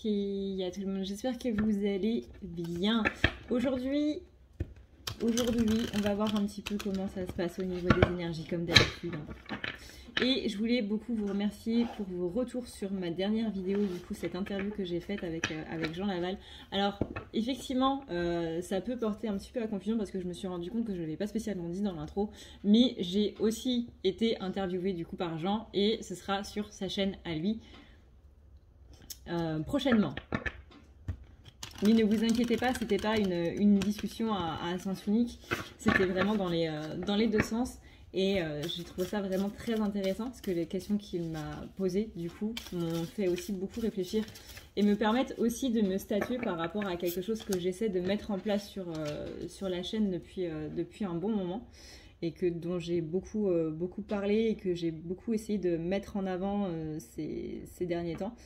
qu'il y a tout le monde. J'espère que vous allez bien. Aujourd'hui, on va voir un petit peu comment ça se passe au niveau des énergies, comme d'habitude. Et je voulais beaucoup vous remercier pour vos retours sur ma dernière vidéo, du coup, cette interview que j'ai faite avec Jean Laval. Alors, effectivement, ça peut porter un petit peu à confusion parce que je me suis rendu compte que je ne l'avais pas spécialement dit dans l'intro, mais j'ai aussi été interviewée du coup par Jean et ce sera sur sa chaîne à lui prochainement. Mais ne vous inquiétez pas, c'était pas une discussion à sens unique, c'était vraiment dans les deux sens. Et j'ai trouvé ça vraiment très intéressant parce que les questions qu'il m'a posées, du coup, m'ont fait aussi beaucoup réfléchir et me permettent aussi de me statuer par rapport à quelque chose que j'essaie de mettre en place sur la chaîne depuis un bon moment et dont j'ai beaucoup parlé et que j'ai beaucoup essayé de mettre en avant ces derniers temps.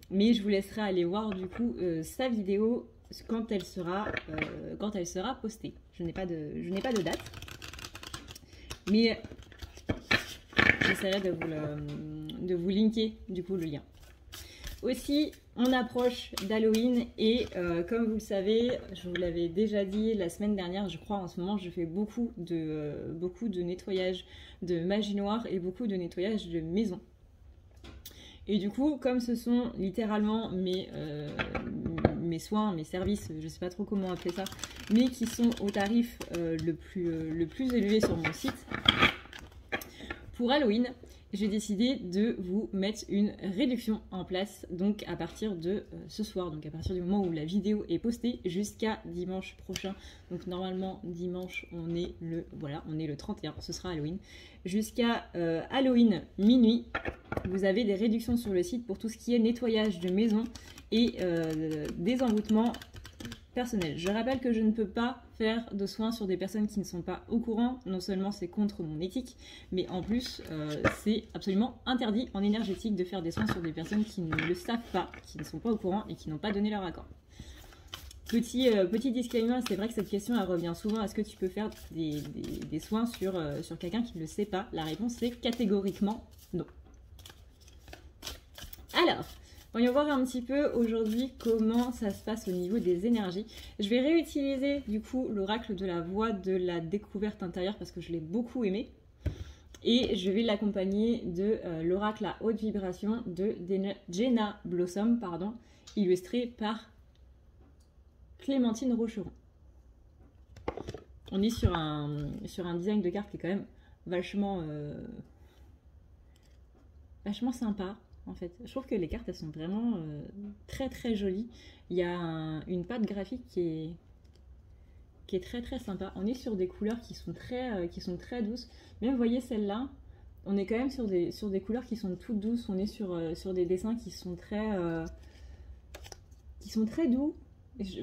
Mais je vous laisserai aller voir du coup sa vidéo quand elle sera postée. Je n'ai pas de date. Mais j'essaierai de vous linker du coup le lien. Aussi, on approche d'Halloween et comme vous le savez, je vous l'avais déjà dit la semaine dernière, je crois en ce moment je fais beaucoup de nettoyage de magie noire et beaucoup de nettoyage de maison. Et du coup, comme ce sont littéralement mes soins, mes services, je ne sais pas trop comment appeler ça, mais qui sont au tarif le plus élevé sur mon site, pour Halloween, j'ai décidé de vous mettre une réduction en place, donc à partir de ce soir, donc à partir du moment où la vidéo est postée jusqu'à dimanche prochain. Donc normalement dimanche on est le 31, ce sera Halloween. Jusqu'à Halloween minuit, vous avez des réductions sur le site pour tout ce qui est nettoyage de maison et désenvoûtement personnel. Je rappelle que je ne peux pas faire de soins sur des personnes qui ne sont pas au courant. Non seulement c'est contre mon éthique, mais en plus c'est absolument interdit en énergétique de faire des soins sur des personnes qui ne le savent pas, qui ne sont pas au courant et qui n'ont pas donné leur accord. Petit disclaimer, c'est vrai que cette question elle revient souvent. Est-ce que tu peux faire des soins sur quelqu'un qui ne le sait pas? La réponse est catégoriquement non. Alors, voyons voir un petit peu aujourd'hui comment ça se passe au niveau des énergies. Je vais réutiliser du coup l'oracle de la voix de la découverte intérieure parce que je l'ai beaucoup aimé. Et je vais l'accompagner de l'oracle à haute vibration de Jenna Blossom, illustré par Clémentine Rocheron. On est sur un design de carte qui est quand même vachement sympa. En fait, je trouve que les cartes elles sont vraiment très très jolies. Il y a une patte graphique qui est très très sympa. On est sur des couleurs qui sont très douces. Même vous voyez celle-là, on est quand même sur des couleurs qui sont toutes douces. On est sur des dessins qui sont très doux.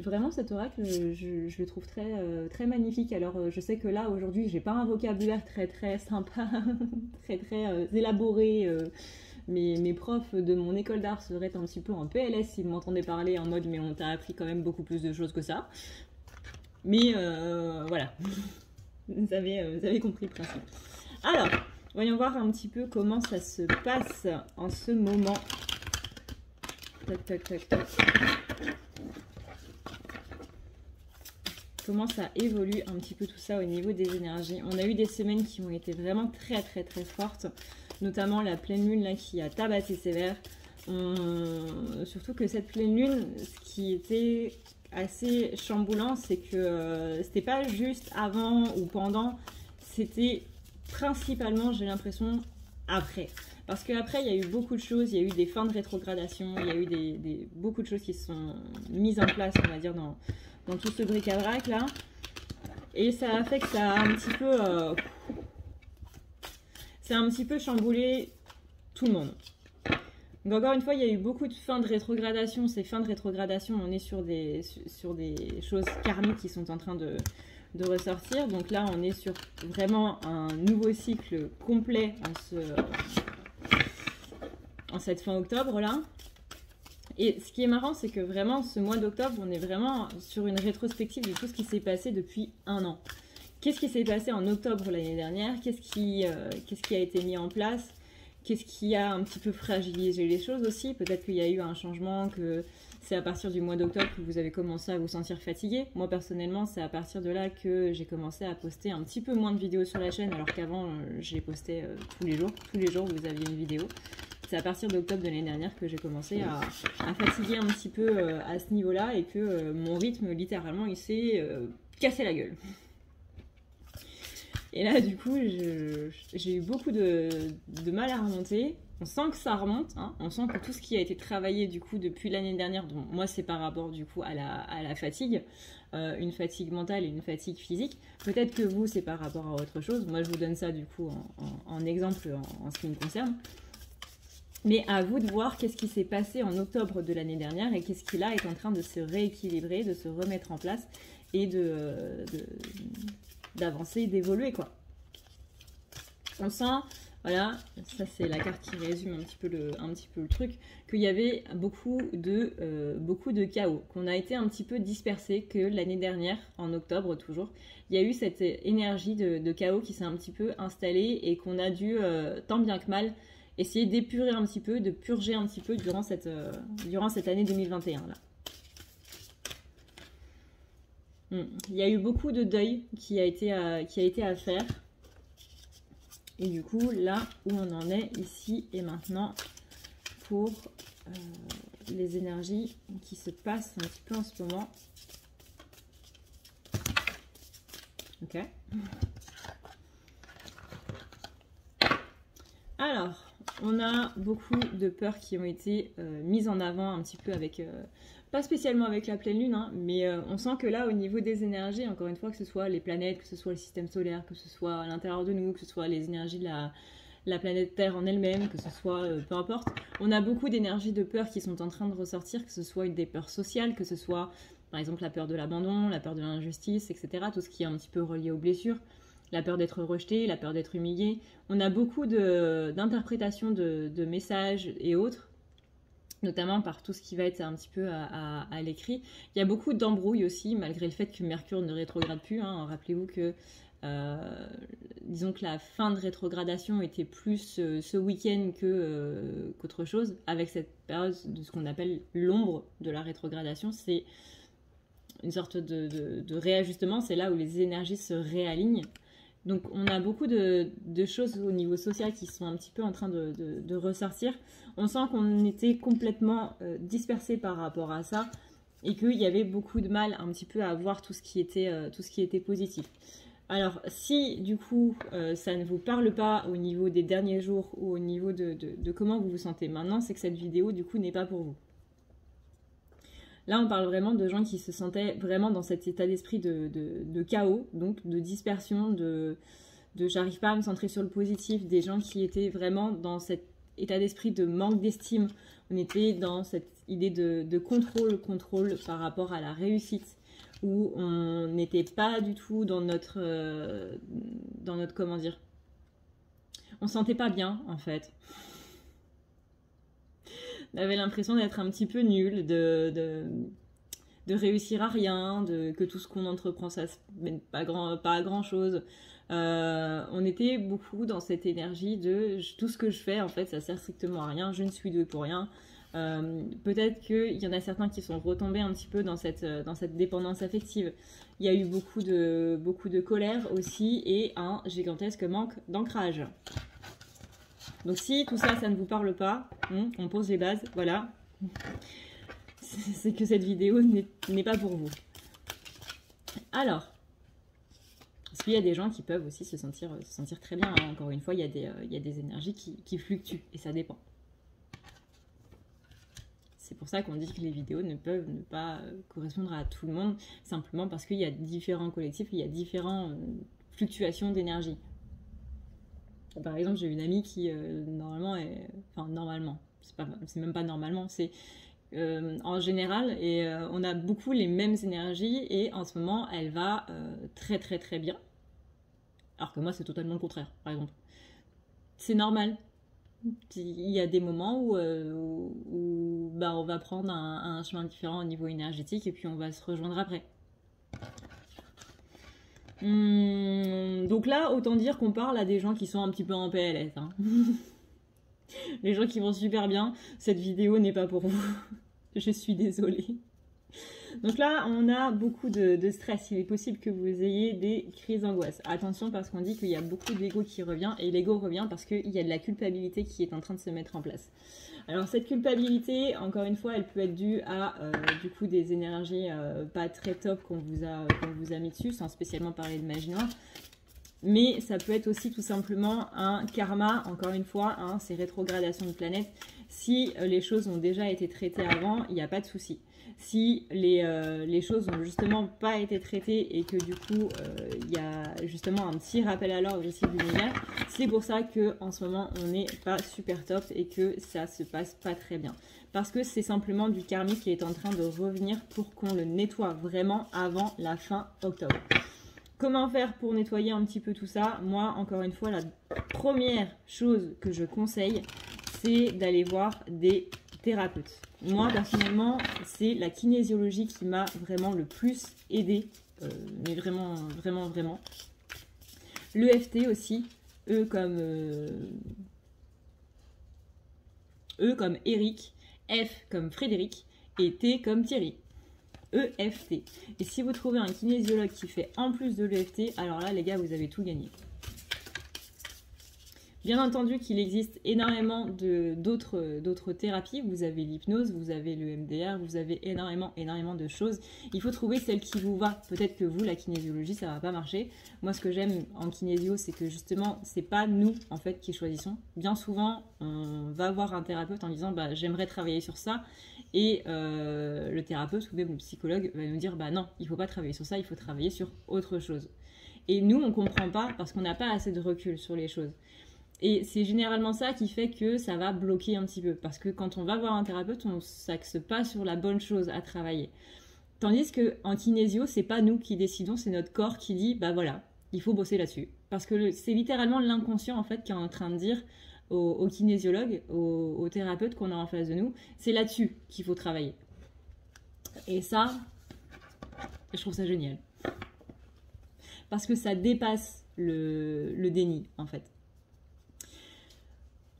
Vraiment cet oracle, je le trouve très magnifique. Alors je sais que là aujourd'hui j'ai pas un vocabulaire très sympa, très élaboré. Mes profs de mon école d'art seraient un petit peu en PLS s'ils m'entendaient parler en mode mais on t'a appris quand même beaucoup plus de choses que ça. Mais voilà, vous avez compris le principe. Alors, voyons voir un petit peu comment ça se passe en ce moment. Tac. Comment ça évolue un petit peu tout ça au niveau des énergies. On a eu des semaines qui ont été vraiment très fortes, notamment la pleine lune là qui a tabassé sévère. Surtout que cette pleine lune, ce qui était assez chamboulant, c'est que c'était pas juste avant ou pendant, c'était principalement, j'ai l'impression, après. Parce qu'après, il y a eu beaucoup de choses, il y a eu des fins de rétrogradation, il y a eu beaucoup de choses qui se sont mises en place, on va dire, dans tout ce bric-à-brac là. Et ça a fait que ça a un petit peu... c'est un petit peu chamboulé tout le monde. Donc encore une fois, il y a eu beaucoup de fins de rétrogradation. Ces fins de rétrogradation, on est sur des choses karmiques qui sont en train de ressortir. Donc là, on est sur vraiment un nouveau cycle complet en cette fin octobre là. Et ce qui est marrant, c'est que vraiment, ce mois d'octobre, on est vraiment sur une rétrospective de tout ce qui s'est passé depuis un an. Qu'est-ce qui s'est passé en octobre l'année dernière? Qu'est-ce qui a été mis en place? Qu'est-ce qui a un petit peu fragilisé les choses aussi? Peut-être qu'il y a eu un changement, que c'est à partir du mois d'octobre que vous avez commencé à vous sentir fatigué. Moi, personnellement, c'est à partir de là que j'ai commencé à poster un petit peu moins de vidéos sur la chaîne, alors qu'avant, je les postais tous les jours. Tous les jours, vous aviez une vidéo. C'est à partir d'octobre de l'année dernière que j'ai commencé à fatiguer un petit peu à ce niveau-là et que mon rythme, littéralement, il s'est cassé la gueule. Et là, du coup, j'ai eu beaucoup de mal à remonter. On sent que ça remonte, hein. On sent que tout ce qui a été travaillé, du coup, depuis l'année dernière, donc moi, c'est par rapport, du coup, à la fatigue, une fatigue mentale et une fatigue physique. Peut-être que vous, c'est par rapport à autre chose. Moi, je vous donne ça, du coup, en exemple, en ce qui me concerne. Mais à vous de voir qu'est-ce qui s'est passé en octobre de l'année dernière et qu'est-ce qui, là, est en train de se rééquilibrer, de se remettre en place et d'avancer, d'évoluer, quoi. On sent, voilà, ça c'est la carte qui résume un petit peu le truc, qu'il y avait beaucoup de chaos, qu'on a été un petit peu dispersé, que l'année dernière, en octobre toujours, il y a eu cette énergie de chaos qui s'est un petit peu installée et qu'on a dû, tant bien que mal, essayer d'épurer un petit peu, de purger un petit peu durant cette année 2021 là. Il y a eu beaucoup de deuil qui a été à faire. Et du coup, là où on en est ici et maintenant pour les énergies qui se passent un petit peu en ce moment. Ok. Alors, on a beaucoup de peurs qui ont été mises en avant un petit peu avec... pas spécialement avec la pleine lune, hein, mais on sent que là, au niveau des énergies, encore une fois, que ce soit les planètes, que ce soit le système solaire, que ce soit à l'intérieur de nous, que ce soit les énergies de la planète Terre en elle-même, que ce soit peu importe, on a beaucoup d'énergies de peur qui sont en train de ressortir, que ce soit des peurs sociales, que ce soit par exemple la peur de l'abandon, la peur de l'injustice, etc. Tout ce qui est un petit peu relié aux blessures, la peur d'être rejeté, la peur d'être humilié. On a beaucoup d'interprétations de messages et autres, notamment par tout ce qui va être un petit peu à l'écrit. Il y a beaucoup d'embrouilles aussi, malgré le fait que Mercure ne rétrograde plus, hein. Rappelez-vous que, disons que la fin de rétrogradation était plus ce week-end qu'autre chose, avec cette période de ce qu'on appelle l'ombre de la rétrogradation. C'est une sorte de réajustement, c'est là où les énergies se réalignent. Donc on a beaucoup de choses au niveau social qui sont un petit peu en train de ressortir. On sent qu'on était complètement dispersé par rapport à ça et qu'il y avait beaucoup de mal un petit peu à voir tout ce qui était positif. Alors si du coup ça ne vous parle pas au niveau des derniers jours ou au niveau de comment vous vous sentez maintenant, c'est que cette vidéo du coup n'est pas pour vous. Là, on parle vraiment de gens qui se sentaient vraiment dans cet état d'esprit de chaos, donc de dispersion, de j'arrive pas à me centrer sur le positif, des gens qui étaient vraiment dans cet état d'esprit de manque d'estime. On était dans cette idée de contrôle par rapport à la réussite, où on n'était pas du tout dans notre comment dire, on se sentait pas bien en fait. On avait l'impression d'être un petit peu nul, de réussir à rien, que tout ce qu'on entreprend, ça mène pas à grand chose. On était beaucoup dans cette énergie de tout ce que je fais, en fait, ça sert strictement à rien, je ne suis douée pour rien. Peut-être qu'il y en a certains qui sont retombés un petit peu dans cette dépendance affective. Il y a eu beaucoup de colère aussi et un gigantesque manque d'ancrage. Donc si tout ça, ça ne vous parle pas, on pose les bases, voilà. C'est que cette vidéo n'est pas pour vous. Alors, parce qu'il y a des gens qui peuvent aussi se sentir très bien, hein. Encore une fois, il y a des énergies qui fluctuent et ça dépend. C'est pour ça qu'on dit que les vidéos ne peuvent ne pas correspondre à tout le monde, simplement parce qu'il y a différents collectifs, il y a différentes fluctuations d'énergie. Par exemple, j'ai une amie qui, normalement, c'est même pas normalement, c'est en général, et on a beaucoup les mêmes énergies, et en ce moment, elle va très très très bien. Alors que moi, c'est totalement le contraire, par exemple. C'est normal. Il y a des moments où on va prendre un chemin différent au niveau énergétique, et puis on va se rejoindre après. Donc là, autant dire qu'on parle à des gens qui sont un petit peu en PLS. Hein. Les gens qui vont super bien, cette vidéo n'est pas pour vous. Je suis désolée. Donc là, on a beaucoup de stress. Il est possible que vous ayez des crises d'angoisse. Attention, parce qu'on dit qu'il y a beaucoup d'ego qui revient. Et l'ego revient parce qu'il y a de la culpabilité qui est en train de se mettre en place. Alors cette culpabilité, encore une fois, elle peut être due à du coup des énergies pas très top qu'on vous a mis dessus, sans spécialement parler de magie noire. Mais ça peut être aussi tout simplement un karma, encore une fois, hein, c'est rétrogradation de planète. Si les choses ont déjà été traitées avant, il n'y a pas de souci. Si les choses n'ont justement pas été traitées et que du coup il y a justement un petit rappel à l'ordre ici de l'univers, c'est pour ça qu'en ce moment on n'est pas super top et que ça se passe pas très bien. Parce que c'est simplement du karmique qui est en train de revenir pour qu'on le nettoie vraiment avant la fin octobre. Comment faire pour nettoyer un petit peu tout ça? Moi, encore une fois, la première chose que je conseille, c'est d'aller voir des thérapeutes. Moi, personnellement, c'est la kinésiologie qui m'a vraiment le plus aidée, mais vraiment, vraiment, vraiment. L'EFT aussi, E comme Eric, F comme Frédéric et T comme Thierry. EFT. Et si vous trouvez un kinésiologue qui fait en plus de l'EFT, alors là, les gars, vous avez tout gagné. Bien entendu qu'il existe énormément d'autres thérapies. Vous avez l'hypnose, vous avez le MDR, vous avez énormément de choses. Il faut trouver celle qui vous va. Peut-être que vous, la kinésiologie, ça va pas marcher. Moi, ce que j'aime en kinésio, c'est que justement, c'est pas nous, en fait, qui choisissons. Bien souvent, on va voir un thérapeute en disant, bah, j'aimerais travailler sur ça. Et le thérapeute ou même le psychologue va nous dire, bah non, il faut pas travailler sur ça, il faut travailler sur autre chose. Et nous, on comprend pas parce qu'on n'a pas assez de recul sur les choses. Et c'est généralement ça qui fait que ça va bloquer un petit peu. Parce que quand on va voir un thérapeute, on ne s'axe pas sur la bonne chose à travailler. Tandis qu'en kinésio, c'est pas nous qui décidons, c'est notre corps qui dit, bah voilà, il faut bosser là-dessus. Parce que c'est littéralement l'inconscient en fait qui est en train de dire aux kinésiologues, aux thérapeutes qu'on a en face de nous, c'est là-dessus qu'il faut travailler. Et ça, je trouve ça génial. Parce que ça dépasse le déni en fait.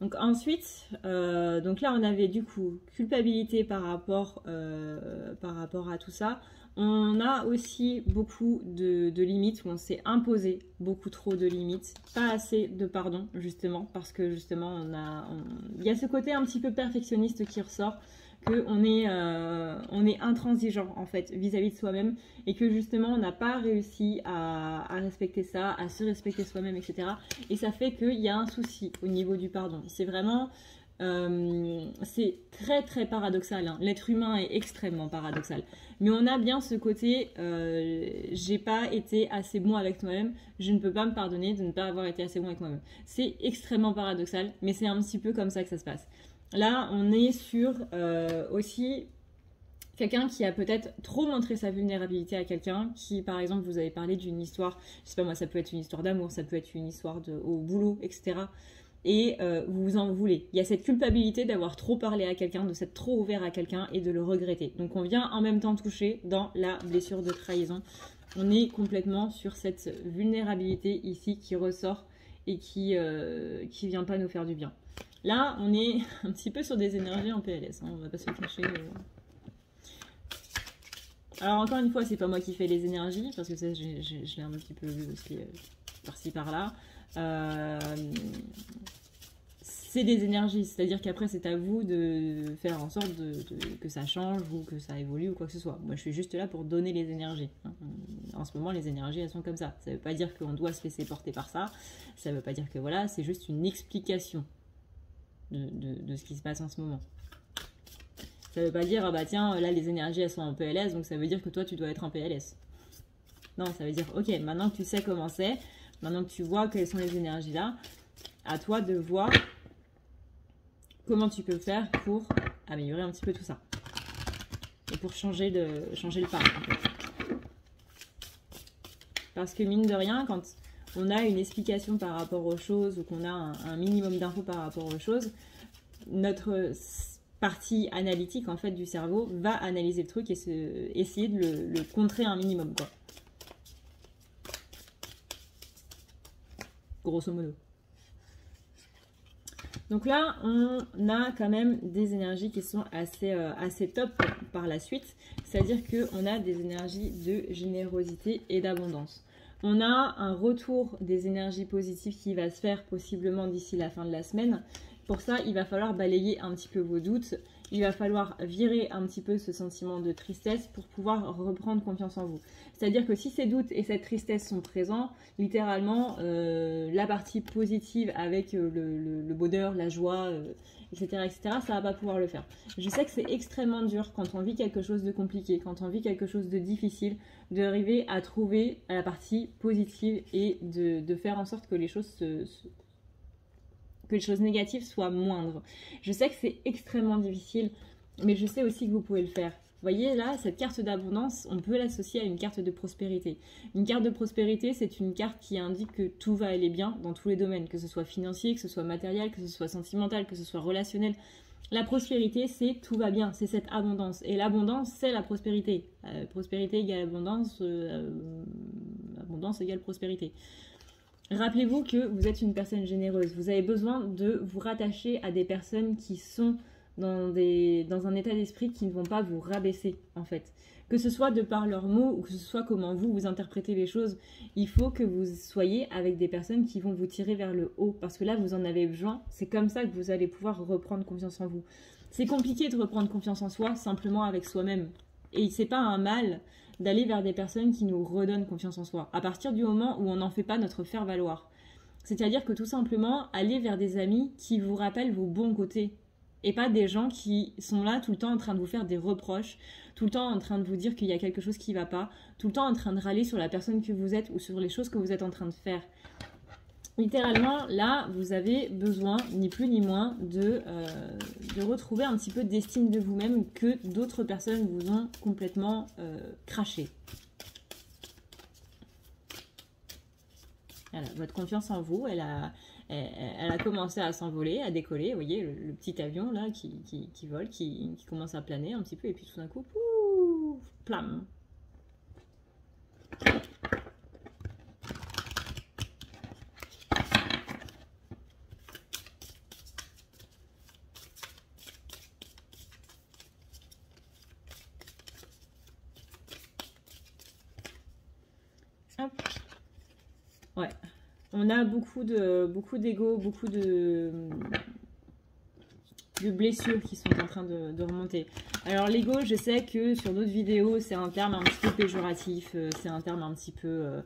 Donc ensuite, donc là on avait du coup culpabilité par rapport à tout ça. On a aussi beaucoup de limites où on s'est imposé beaucoup trop de limites, pas assez de pardon justement parce que justement il y a ce côté un petit peu perfectionniste qui ressort, qu'on est intransigeant en fait vis-à-vis de soi-même et que justement on n'a pas réussi à respecter ça, à se respecter soi-même, etc. Et ça fait qu'il y a un souci au niveau du pardon. C'est vraiment... c'est très paradoxal, hein. L'être humain est extrêmement paradoxal, mais on a bien ce côté j'ai pas été assez bon avec moi-même, je ne peux pas me pardonner de ne pas avoir été assez bon avec moi-même. C'est extrêmement paradoxal, mais c'est un petit peu comme ça que ça se passe. Là on est sur aussi quelqu'un qui a peut-être trop montré sa vulnérabilité à quelqu'un, qui par exemple vous avez parlé d'une histoire, je sais pas moi, ça peut être une histoire d'amour, ça peut être une histoire au boulot, etc. Et vous vous en voulez. Il y a cette culpabilité d'avoir trop parlé à quelqu'un, de s'être trop ouvert à quelqu'un et de le regretter. Donc on vient en même temps toucher dans la blessure de trahison. On est complètement sur cette vulnérabilité ici qui ressort et qui vient pas nous faire du bien. Là, on est un petit peu sur des énergies en PLS, hein, on va pas se le cacher. Alors encore une fois, c'est pas moi qui fais les énergies, parce que ça, je l'ai un petit peu vu aussi par-ci par-là. C'est des énergies, c'est-à-dire qu'après c'est à vous de faire en sorte que ça change ou que ça évolue ou quoi que ce soit. Moi je suis juste là pour donner les énergies. En ce moment les énergies elles sont comme ça. Ça veut pas dire qu'on doit se laisser porter par ça, ça veut pas dire que voilà, c'est juste une explication de ce qui se passe en ce moment. Ça veut pas dire, ah bah tiens, là les énergies elles sont en PLS, donc ça veut dire que toi tu dois être en PLS. Non, ça veut dire, ok, maintenant que tu sais comment c'est, maintenant que tu vois quelles sont les énergies là, à toi de voir comment tu peux faire pour améliorer un petit peu tout ça. Et pour changer le pas. En fait. Parce que mine de rien, quand on a une explication par rapport aux choses ou qu'on a un minimum d'infos par rapport aux choses, notre partie analytique en fait du cerveau va analyser le truc et essayer de le contrer un minimum, quoi. Grosso modo. Donc là, on a quand même des énergies qui sont assez top par la suite. C'est-à-dire qu'on a des énergies de générosité et d'abondance. On a un retour des énergies positives qui va se faire possiblement d'ici la fin de la semaine. Pour ça, il va falloir balayer un petit peu vos doutes. Il va falloir virer un petit peu ce sentiment de tristesse pour pouvoir reprendre confiance en vous. C'est-à-dire que si ces doutes et cette tristesse sont présents, littéralement, la partie positive avec le bonheur, la joie, etc., ça va pas pouvoir le faire. Je sais que c'est extrêmement dur quand on vit quelque chose de compliqué, quand on vit quelque chose de difficile, d'arriver à trouver la partie positive et de faire en sorte que les choses que les choses négatives soient moindres. Je sais que c'est extrêmement difficile, mais je sais aussi que vous pouvez le faire. Vous voyez là, cette carte d'abondance, on peut l'associer à une carte de prospérité. Une carte de prospérité, c'est une carte qui indique que tout va aller bien dans tous les domaines, que ce soit financier, que ce soit matériel, que ce soit sentimental, que ce soit relationnel. La prospérité, c'est tout va bien, c'est cette abondance. Et l'abondance, c'est la prospérité. Prospérité égale abondance, abondance égale prospérité. Rappelez-vous que vous êtes une personne généreuse. Vous avez besoin de vous rattacher à des personnes qui sont dans un état d'esprit qui ne vont pas vous rabaisser, en fait. Que ce soit de par leurs mots ou que ce soit comment vous interprétez les choses, il faut que vous soyez avec des personnes qui vont vous tirer vers le haut. Parce que là, vous en avez besoin. C'est comme ça que vous allez pouvoir reprendre confiance en vous. C'est compliqué de reprendre confiance en soi simplement avec soi-même. Et c'est pas un mal d'aller vers des personnes qui nous redonnent confiance en soi, à partir du moment où on n'en fait pas notre faire-valoir. C'est-à-dire que tout simplement, aller vers des amis qui vous rappellent vos bons côtés, et pas des gens qui sont là tout le temps en train de vous faire des reproches, tout le temps en train de vous dire qu'il y a quelque chose qui ne va pas, tout le temps en train de râler sur la personne que vous êtes ou sur les choses que vous êtes en train de faire. Littéralement, là, vous avez besoin, ni plus ni moins, de retrouver un petit peu d'estime de vous-même que d'autres personnes vous ont complètement craché. Voilà, votre confiance en vous, elle a commencé à s'envoler, à décoller. Vous voyez, le petit avion là qui vole, qui commence à planer un petit peu, et puis tout d'un coup, pouf, plam. Hop. Ouais, on a beaucoup d'ego, beaucoup de blessures qui sont en train de remonter. Alors l'ego, je sais que sur d'autres vidéos, c'est un terme un petit peu péjoratif, c'est un terme un petit peu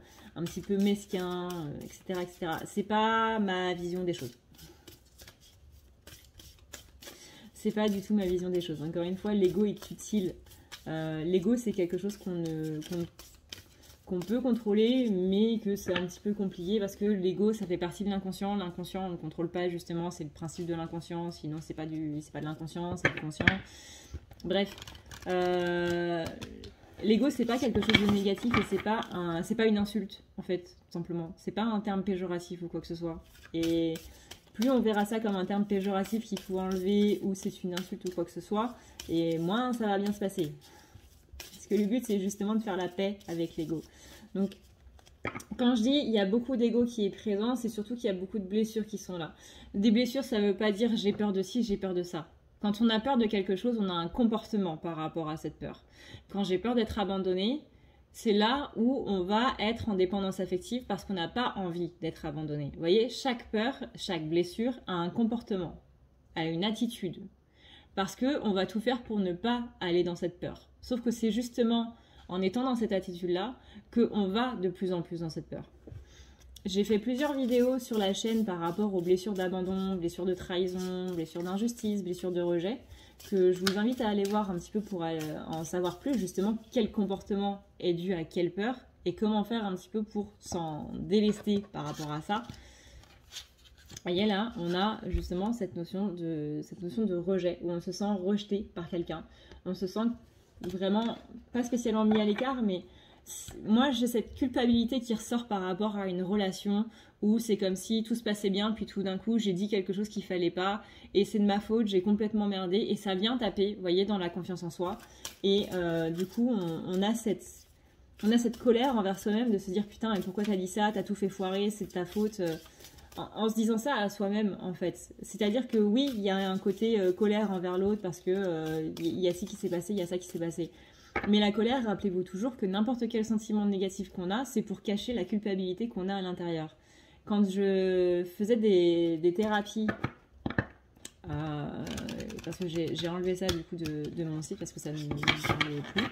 mesquin, etc., etc. C'est pas ma vision des choses. C'est pas du tout ma vision des choses. Encore une fois, l'ego est utile. L'ego, c'est quelque chose qu'on peut contrôler, mais que c'est un petit peu compliqué parce que l'ego, ça fait partie de l'inconscient. L'inconscient, on ne contrôle pas, justement, c'est le principe de l'inconscient. Sinon, c'est pas de l'inconscient, c'est du conscient. Bref, l'ego, c'est pas quelque chose de négatif et c'est pas une insulte, en fait, tout simplement. C'est pas un terme péjoratif ou quoi que ce soit. Et plus on verra ça comme un terme péjoratif qu'il faut enlever ou c'est une insulte ou quoi que ce soit, et moins ça va bien se passer. Parce que le but, c'est justement de faire la paix avec l'ego. Donc, quand je dis il y a beaucoup d'ego qui est présent, c'est surtout qu'il y a beaucoup de blessures qui sont là. Des blessures, ça ne veut pas dire j'ai peur de ci, j'ai peur de ça. Quand on a peur de quelque chose, on a un comportement par rapport à cette peur. Quand j'ai peur d'être abandonnée, c'est là où on va être en dépendance affective parce qu'on n'a pas envie d'être abandonné. Vous voyez, chaque peur, chaque blessure a un comportement, a une attitude. Parce qu'on va tout faire pour ne pas aller dans cette peur. Sauf que c'est justement en étant dans cette attitude-là qu'on va de plus en plus dans cette peur. J'ai fait plusieurs vidéos sur la chaîne par rapport aux blessures d'abandon, blessures de trahison, blessures d'injustice, blessures de rejet, que je vous invite à aller voir un petit peu pour en savoir plus, justement, quel comportement est dû à quelle peur et comment faire un petit peu pour s'en délester par rapport à ça. Vous voyez là, on a justement cette notion de rejet, où on se sent rejeté par quelqu'un. On se sent vraiment, pas spécialement mis à l'écart, mais moi j'ai cette culpabilité qui ressort par rapport à une relation où c'est comme si tout se passait bien, puis tout d'un coup j'ai dit quelque chose qu'il fallait pas, et c'est de ma faute, j'ai complètement merdé, et ça vient taper, vous voyez, dans la confiance en soi. Et du coup, on a cette colère envers soi-même de se dire putain, mais pourquoi t'as dit ça, t'as tout fait foirer, c'est de ta faute. en se disant ça à soi-même, en fait. C'est-à-dire que oui, il y a un côté colère envers l'autre parce que il y a ci qui s'est passé, il y a ça qui s'est passé. Mais la colère, rappelez-vous toujours que n'importe quel sentiment négatif qu'on a, c'est pour cacher la culpabilité qu'on a à l'intérieur. Quand je faisais des thérapies, parce que j'ai enlevé ça du coup de mon site parce que ça ne me parlait plus.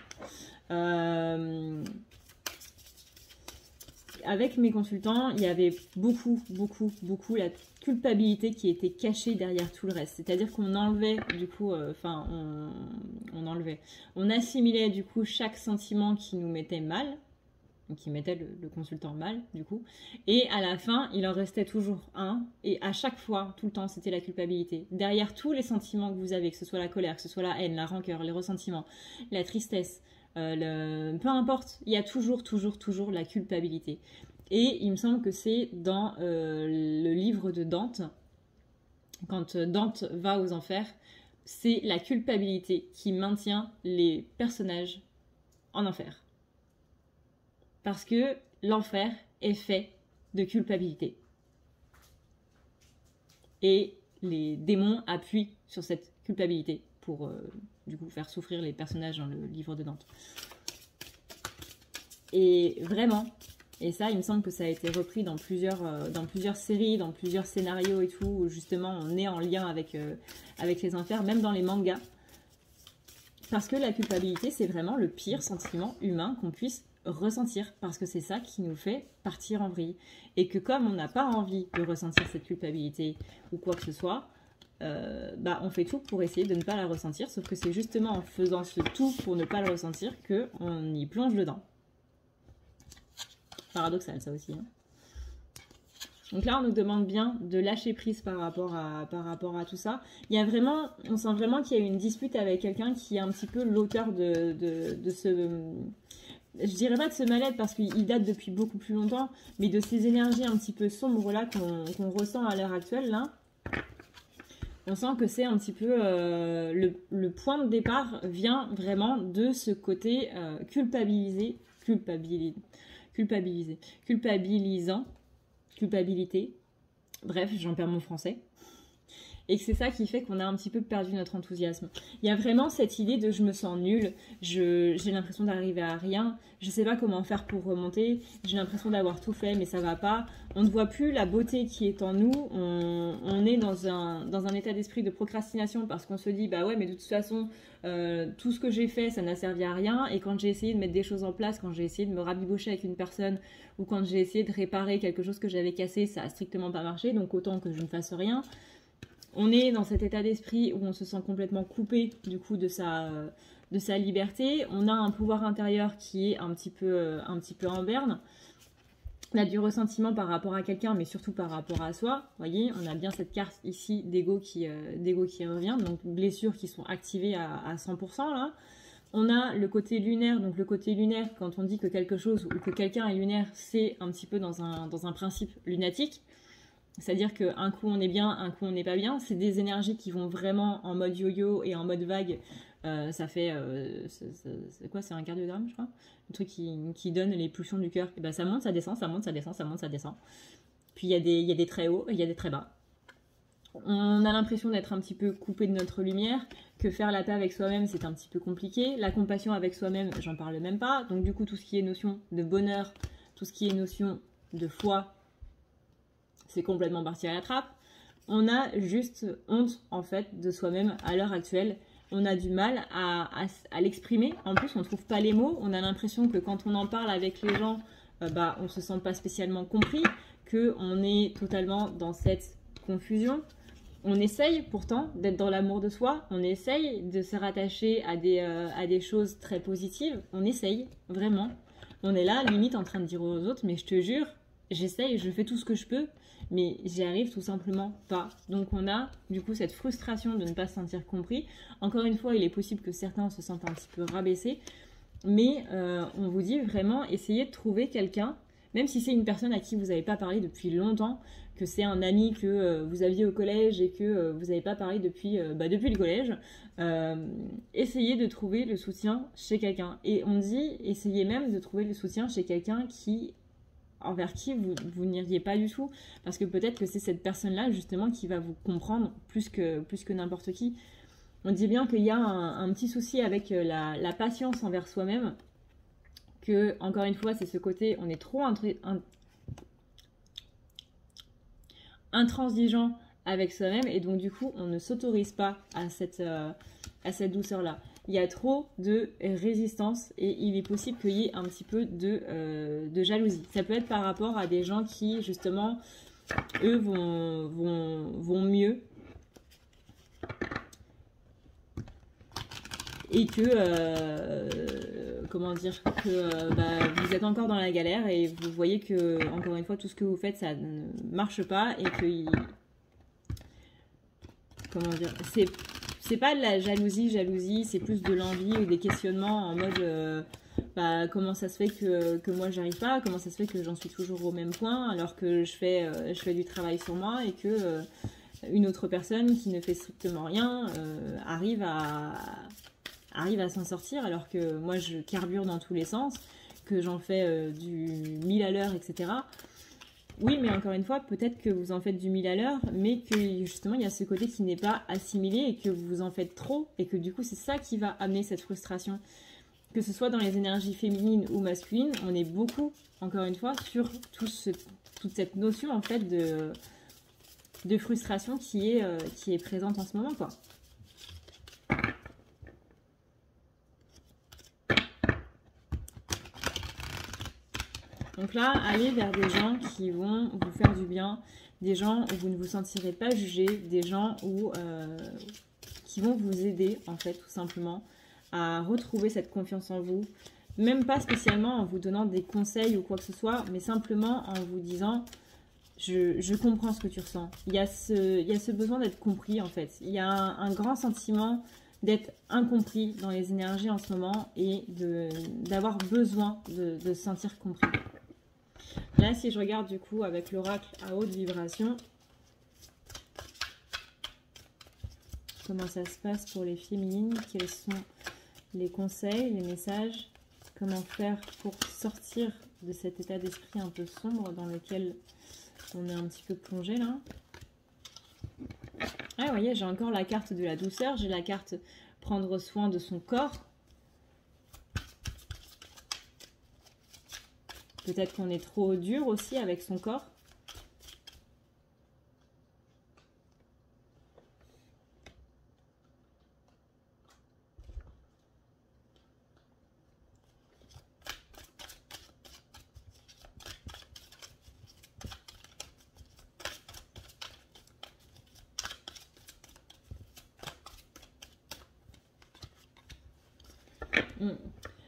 Avec mes consultants, il y avait beaucoup la culpabilité qui était cachée derrière tout le reste. C'est-à-dire qu'on enlevait, du coup, on assimilait du coup chaque sentiment qui nous mettait mal, qui mettait le consultant mal, du coup. Et à la fin, il en restait toujours un. Et à chaque fois, tout le temps, c'était la culpabilité. Derrière tous les sentiments que vous avez, que ce soit la colère, que ce soit la haine, la rancœur, les ressentiments, la tristesse, peu importe, il y a toujours la culpabilité. Et il me semble que c'est dans le livre de Dante, quand Dante va aux enfers, c'est la culpabilité qui maintient les personnages en enfer. Parce que l'enfer est fait de culpabilité. Et les démons appuient sur cette culpabilité pour du coup faire souffrir les personnages dans le livre de Dante. Et vraiment, et ça il me semble que ça a été repris dans plusieurs séries, dans plusieurs scénarios et tout, où justement on est en lien avec les enfers, même dans les mangas. Parce que la culpabilité, c'est vraiment le pire sentiment humain qu'on puisse ressentir, parce que c'est ça qui nous fait partir en vrille. Et que comme on n'a pas envie de ressentir cette culpabilité ou quoi que ce soit, on fait tout pour essayer de ne pas la ressentir, sauf que c'est justement en faisant ce tout pour ne pas le ressentir qu'on y plonge dedans. Paradoxal ça aussi. Hein. Donc là, on nous demande bien de lâcher prise par rapport à tout ça. Il y a vraiment, on sent vraiment qu'il y a eu une dispute avec quelqu'un qui est un petit peu l'auteur de ce... Je dirais pas de ce mal-être parce qu'il date depuis beaucoup plus longtemps, mais de ces énergies un petit peu sombres là qu'on ressent à l'heure actuelle là. On sent que c'est un petit peu le point de départ vient vraiment de ce côté culpabilisant, culpabilité, bref, j'en perds mon français. Et que c'est ça qui fait qu'on a un petit peu perdu notre enthousiasme. Il y a vraiment cette idée de je me sens nulle, j'ai l'impression d'arriver à rien, je sais pas comment faire pour remonter, j'ai l'impression d'avoir tout fait mais ça va pas. On ne voit plus la beauté qui est en nous, on est dans un état d'esprit de procrastination parce qu'on se dit bah ouais mais de toute façon tout ce que j'ai fait ça n'a servi à rien, et quand j'ai essayé de mettre des choses en place, quand j'ai essayé de me rabibocher avec une personne ou quand j'ai essayé de réparer quelque chose que j'avais cassé, ça a strictement pas marché, donc autant que je ne fasse rien. On est dans cet état d'esprit où on se sent complètement coupé du coup de sa liberté. On a un pouvoir intérieur qui est un petit peu en berne. On a du ressentiment par rapport à quelqu'un, mais surtout par rapport à soi. Vous voyez, on a bien cette carte ici d'ego qui revient, donc blessures qui sont activées à 100% là. On a le côté lunaire, donc le côté lunaire, quand on dit que quelque chose ou que quelqu'un est lunaire, c'est un petit peu dans un principe lunatique. C'est-à-dire qu'un coup on est bien, un coup on n'est pas bien. C'est des énergies qui vont vraiment en mode yo-yo et en mode vague. Ça fait... c'est quoi? C'est un cardiogramme, je crois. Le truc qui donne les pulsions du cœur. Et ben, ça monte, ça descend, ça monte, ça descend, ça monte, ça descend. Puis il y a des très hauts et il y a des très bas. On a l'impression d'être un petit peu coupé de notre lumière, que faire la paix avec soi-même, c'est un petit peu compliqué. La compassion avec soi-même, j'en parle même pas. Donc du coup, tout ce qui est notion de bonheur, tout ce qui est notion de foi, c'est complètement parti à la trappe. On a juste honte en fait de soi-même à l'heure actuelle. On a du mal à l'exprimer. En plus, on ne trouve pas les mots. On a l'impression que quand on en parle avec les gens, on ne se sent pas spécialement compris, qu'on est totalement dans cette confusion. On essaye pourtant d'être dans l'amour de soi. On essaye de se rattacher à des choses très positives. On essaye, vraiment. On est là, limite, en train de dire aux autres, mais je te jure, j'essaye, je fais tout ce que je peux, mais j'y arrive tout simplement pas. Donc on a du coup cette frustration de ne pas se sentir compris. Encore une fois, il est possible que certains se sentent un petit peu rabaissés, mais on vous dit vraiment, essayez de trouver quelqu'un, même si c'est une personne à qui vous n'avez pas parlé depuis longtemps, que c'est un ami que vous aviez au collège et que vous n'avez pas parlé depuis le collège, essayez de trouver le soutien chez quelqu'un. Et on dit, essayez même de trouver le soutien chez quelqu'un qui envers qui vous n'iriez pas du tout. Parce que peut-être que c'est cette personne-là, justement, qui va vous comprendre plus que n'importe qui. On dit bien qu'il y a un petit souci avec la patience envers soi-même. Que, encore une fois, c'est ce côté, on est trop intransigeant avec soi-même. Et donc, du coup, on ne s'autorise pas à cette douceur-là. Il y a trop de résistance et il est possible qu'il y ait un petit peu de jalousie. Ça peut être par rapport à des gens qui, justement, eux, vont mieux. Et que, comment dire, que vous êtes encore dans la galère et vous voyez que, encore une fois, tout ce que vous faites, ça ne marche pas et que... Comment dire, c'est pas de la jalousie, c'est plus de l'envie ou des questionnements en mode comment ça se fait que moi j'arrive pas, comment ça se fait que j'en suis toujours au même point alors que je fais du travail sur moi et que une autre personne qui ne fait strictement rien arrive à s'en sortir alors que moi je carbure dans tous les sens, que j'en fais du 1000 à l'heure, etc. Oui, mais encore une fois, peut-être que vous en faites du 1000 à l'heure, mais que justement, il y a ce côté qui n'est pas assimilé et que vous en faites trop, et que du coup, c'est ça qui va amener cette frustration. Que ce soit dans les énergies féminines ou masculines, on est beaucoup, encore une fois, sur toute cette notion, en fait, de frustration qui est présente en ce moment, quoi. Donc là, allez vers des gens qui vont vous faire du bien, des gens où vous ne vous sentirez pas jugé, des gens qui vont vous aider, en fait, tout simplement, à retrouver cette confiance en vous. Même pas spécialement en vous donnant des conseils ou quoi que ce soit, mais simplement en vous disant « je comprends ce que tu ressens ». Il y a ce besoin d'être compris, en fait. Il y a un grand sentiment d'être incompris dans les énergies en ce moment et d'avoir besoin de se sentir compris. Là, si je regarde du coup avec l'oracle à haute vibration, comment ça se passe pour les féminines, quels sont les conseils, les messages, comment faire pour sortir de cet état d'esprit un peu sombre dans lequel on est un petit peu plongé là. Ah, vous voyez, j'ai encore la carte de la douceur, j'ai la carte prendre soin de son corps. Peut-être qu'on est trop dur aussi avec son corps.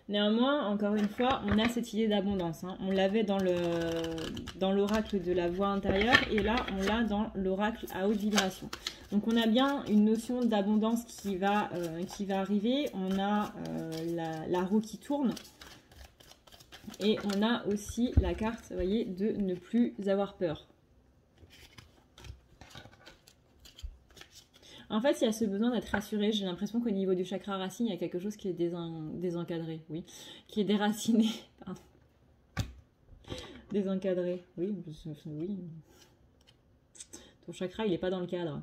Néanmoins, encore une fois, on a cette idée d'abondance. Hein. On l'avait dans l'oracle de la voix intérieure et là, on l'a dans l'oracle à haute vibration. Donc, on a bien une notion d'abondance qui va arriver. On a la roue qui tourne et on a aussi la carte, vous voyez, de ne plus avoir peur. En fait, il y a ce besoin d'être rassuré. J'ai l'impression qu'au niveau du chakra racine, il y a quelque chose qui est désencadré, oui. Qui est déraciné, pardon. Désencadré, oui. Ton chakra, il n'est pas dans le cadre.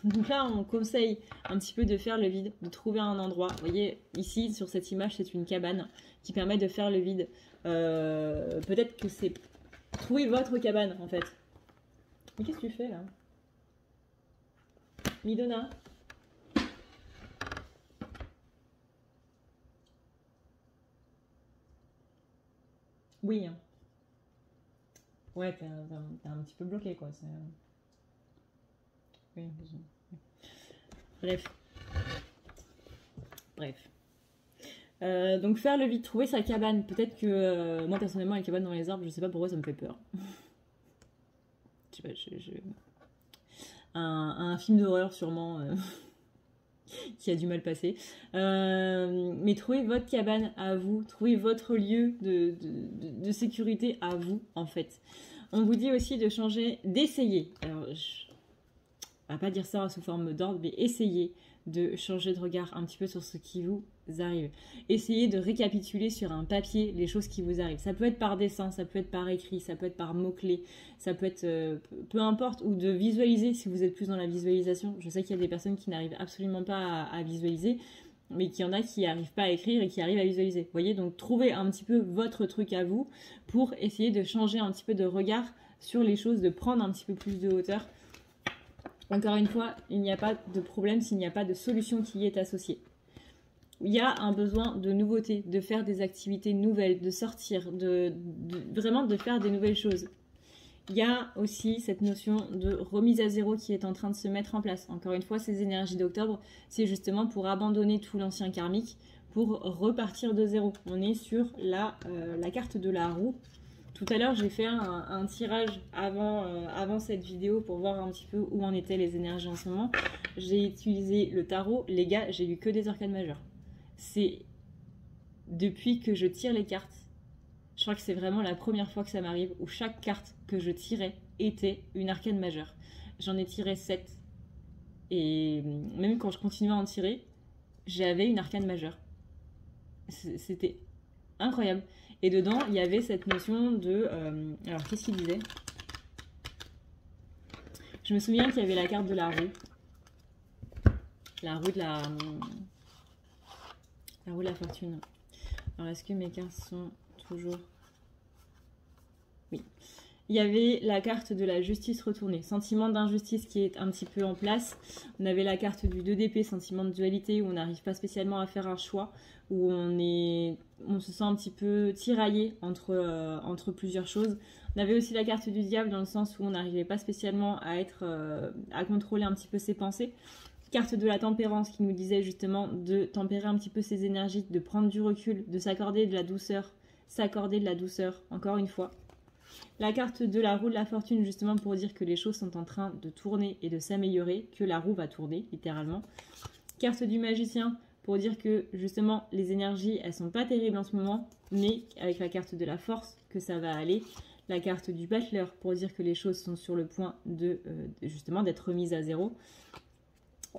Donc là, on conseille un petit peu de faire le vide, de trouver un endroit. Vous voyez, ici, sur cette image, c'est une cabane qui permet de faire le vide. Peut-être que c'est... Trouvez votre cabane, en fait. Mais qu'est-ce que tu fais, là ? Midona. Oui. Ouais, t'es un petit peu bloqué, quoi. Oui. Bref. Donc faire le vide, trouver sa cabane. Peut-être que moi, personnellement, les cabanes dans les arbres, je sais pas pourquoi ça me fait peur. Je sais pas, un film d'horreur sûrement qui a du mal passé. Mais trouvez votre cabane à vous, trouvez votre lieu de sécurité à vous, en fait. On vous dit aussi de changer, d'essayer. Alors, on va pas dire ça sous forme d'ordre, mais essayez de changer de regard un petit peu sur ce qui vous arrive. Essayez de récapituler sur un papier les choses qui vous arrivent. Ça peut être par dessin, ça peut être par écrit, ça peut être par mots-clés, ça peut être peu importe, ou de visualiser si vous êtes plus dans la visualisation. Je sais qu'il y a des personnes qui n'arrivent absolument pas à visualiser, mais qu'il y en a qui n'arrivent pas à écrire et qui arrivent à visualiser. Vous voyez, donc trouvez un petit peu votre truc à vous pour essayer de changer un petit peu de regard sur les choses, de prendre un petit peu plus de hauteur. Encore une fois, il n'y a pas de problème s'il n'y a pas de solution qui y est associée. Il y a un besoin de nouveauté, de faire des activités nouvelles, de sortir, vraiment de faire des nouvelles choses. Il y a aussi cette notion de remise à zéro qui est en train de se mettre en place. Encore une fois, ces énergies d'octobre, c'est justement pour abandonner tout l'ancien karmique, pour repartir de zéro. On est sur la carte de la roue. Tout à l'heure, j'ai fait un tirage avant cette vidéo pour voir un petit peu où en étaient les énergies en ce moment. J'ai utilisé le tarot. Les gars, j'ai lu que des arcanes majeures. C'est depuis que je tire les cartes, je crois que c'est vraiment la première fois que ça m'arrive où chaque carte que je tirais était une arcane majeure. J'en ai tiré 7. Et même quand je continuais à en tirer, j'avais une arcane majeure. C'était incroyable. Et dedans, il y avait cette notion de... alors, qu'est-ce qu'il disait? Je me souviens qu'il y avait la carte de la roue. La roue de la roue de la fortune. Alors, est-ce que mes cartes sont toujours... Oui. Il y avait la carte de la justice retournée, sentiment d'injustice qui est un petit peu en place. On avait la carte du 2 d'épée, sentiment de dualité, où on n'arrive pas spécialement à faire un choix, où on se sent un petit peu tiraillé entre plusieurs choses. On avait aussi la carte du diable dans le sens où on n'arrivait pas spécialement à contrôler un petit peu ses pensées. Carte de la tempérance qui nous disait justement de tempérer un petit peu ses énergies, de prendre du recul, de s'accorder de la douceur, encore une fois. La carte de la roue de la fortune justement pour dire que les choses sont en train de tourner et de s'améliorer, que la roue va tourner littéralement. Carte du magicien pour dire que justement les énergies elles sont pas terribles en ce moment, mais avec la carte de la force que ça va aller. La carte du battleur pour dire que les choses sont sur le point justement d'être remises à zéro.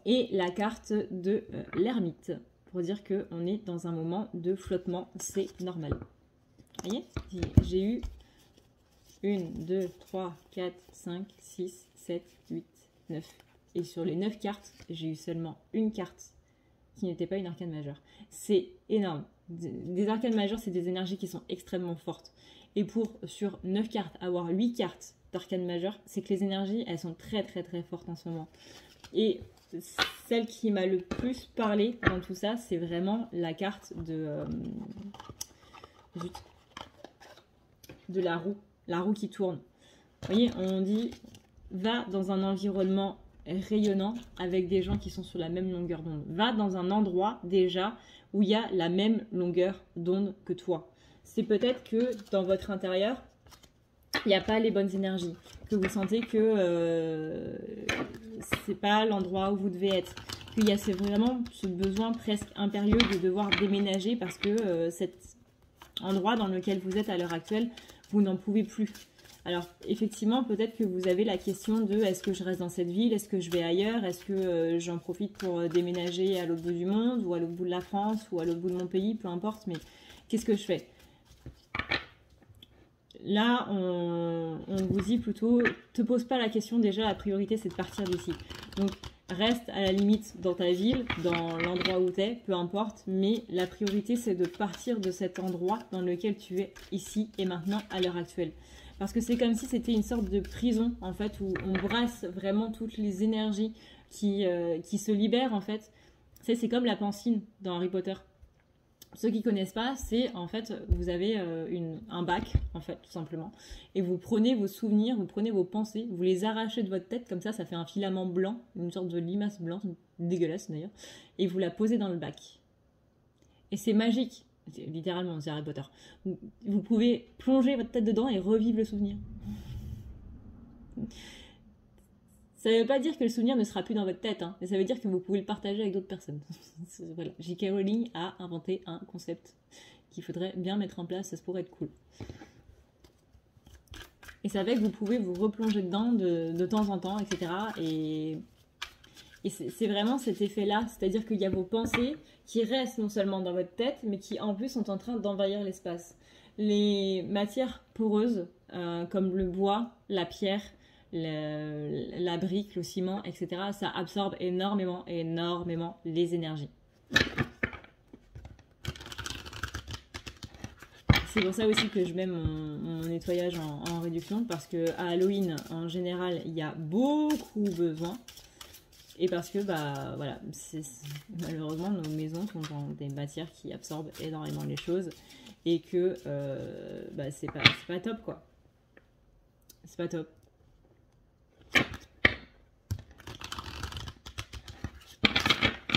Et la carte de l'ermite pour dire qu'on est dans un moment de flottement, c'est normal. Vous voyez, j'ai eu 1, 2, 3, 4, 5, 6, 7, 8, 9. Et sur les 9 cartes, j'ai eu seulement une carte qui n'était pas une arcane majeure. C'est énorme. Des arcanes majeures, c'est des énergies qui sont extrêmement fortes. Et sur 9 cartes, avoir 8 cartes d'arcane majeure, c'est que les énergies, elles sont très très très fortes en ce moment. Et celle qui m'a le plus parlé dans tout ça, c'est vraiment la carte de la roue qui tourne. Vous voyez, on dit, va dans un environnement rayonnant avec des gens qui sont sur la même longueur d'onde. Va dans un endroit déjà où il y a la même longueur d'onde que toi. C'est peut-être que dans votre intérieur, il n'y a pas les bonnes énergies, que vous sentez que c'est pas l'endroit où vous devez être, qu'il y a vraiment ce besoin presque impérieux de devoir déménager parce que cet endroit dans lequel vous êtes à l'heure actuelle, vous n'en pouvez plus. Alors effectivement, peut-être que vous avez la question de est-ce que je reste dans cette ville, est-ce que je vais ailleurs, est-ce que j'en profite pour déménager à l'autre bout du monde ou à l'autre bout de la France ou à l'autre bout de mon pays, peu importe, mais qu'est-ce que je fais? Là, on vous dit plutôt, te pose pas la question, déjà la priorité c'est de partir d'ici. Donc reste à la limite dans ta ville, dans l'endroit où tu es, peu importe, mais la priorité c'est de partir de cet endroit dans lequel tu es ici et maintenant à l'heure actuelle. Parce que c'est comme si c'était une sorte de prison en fait où on brasse vraiment toutes les énergies qui se libèrent en fait. C'est comme la pancine dans Harry Potter. Ceux qui connaissent pas, c'est en fait, vous avez un bac, en fait, tout simplement. Et vous prenez vos souvenirs, vous prenez vos pensées, vous les arrachez de votre tête, comme ça fait un filament blanc, une sorte de limace blanche, dégueulasse d'ailleurs, et vous la posez dans le bac. Et c'est magique, littéralement, c'est Harry Potter. Vous pouvez plonger votre tête dedans et revivre le souvenir. Ça ne veut pas dire que le souvenir ne sera plus dans votre tête, hein, mais ça veut dire que vous pouvez le partager avec d'autres personnes. Voilà. J.K. Rowling a inventé un concept qu'il faudrait bien mettre en place, ça pourrait être cool. Et ça fait que vous pouvez vous replonger dedans de temps en temps, etc. Et Et c'est vraiment cet effet-là, c'est-à-dire qu'il y a vos pensées qui restent non seulement dans votre tête, mais qui en plus sont en train d'envahir l'espace. Les matières poreuses, comme le bois, la pierre, la brique, le ciment, etc., ça absorbe énormément les énergies. C'est pour ça aussi que je mets mon nettoyage en réduction, parce que à Halloween, en général, il y a beaucoup besoin. Et parce que, bah, voilà, malheureusement, nos maisons sont dans des matières qui absorbent énormément les choses. Et que, bah, c'est pas top, quoi. C'est pas top.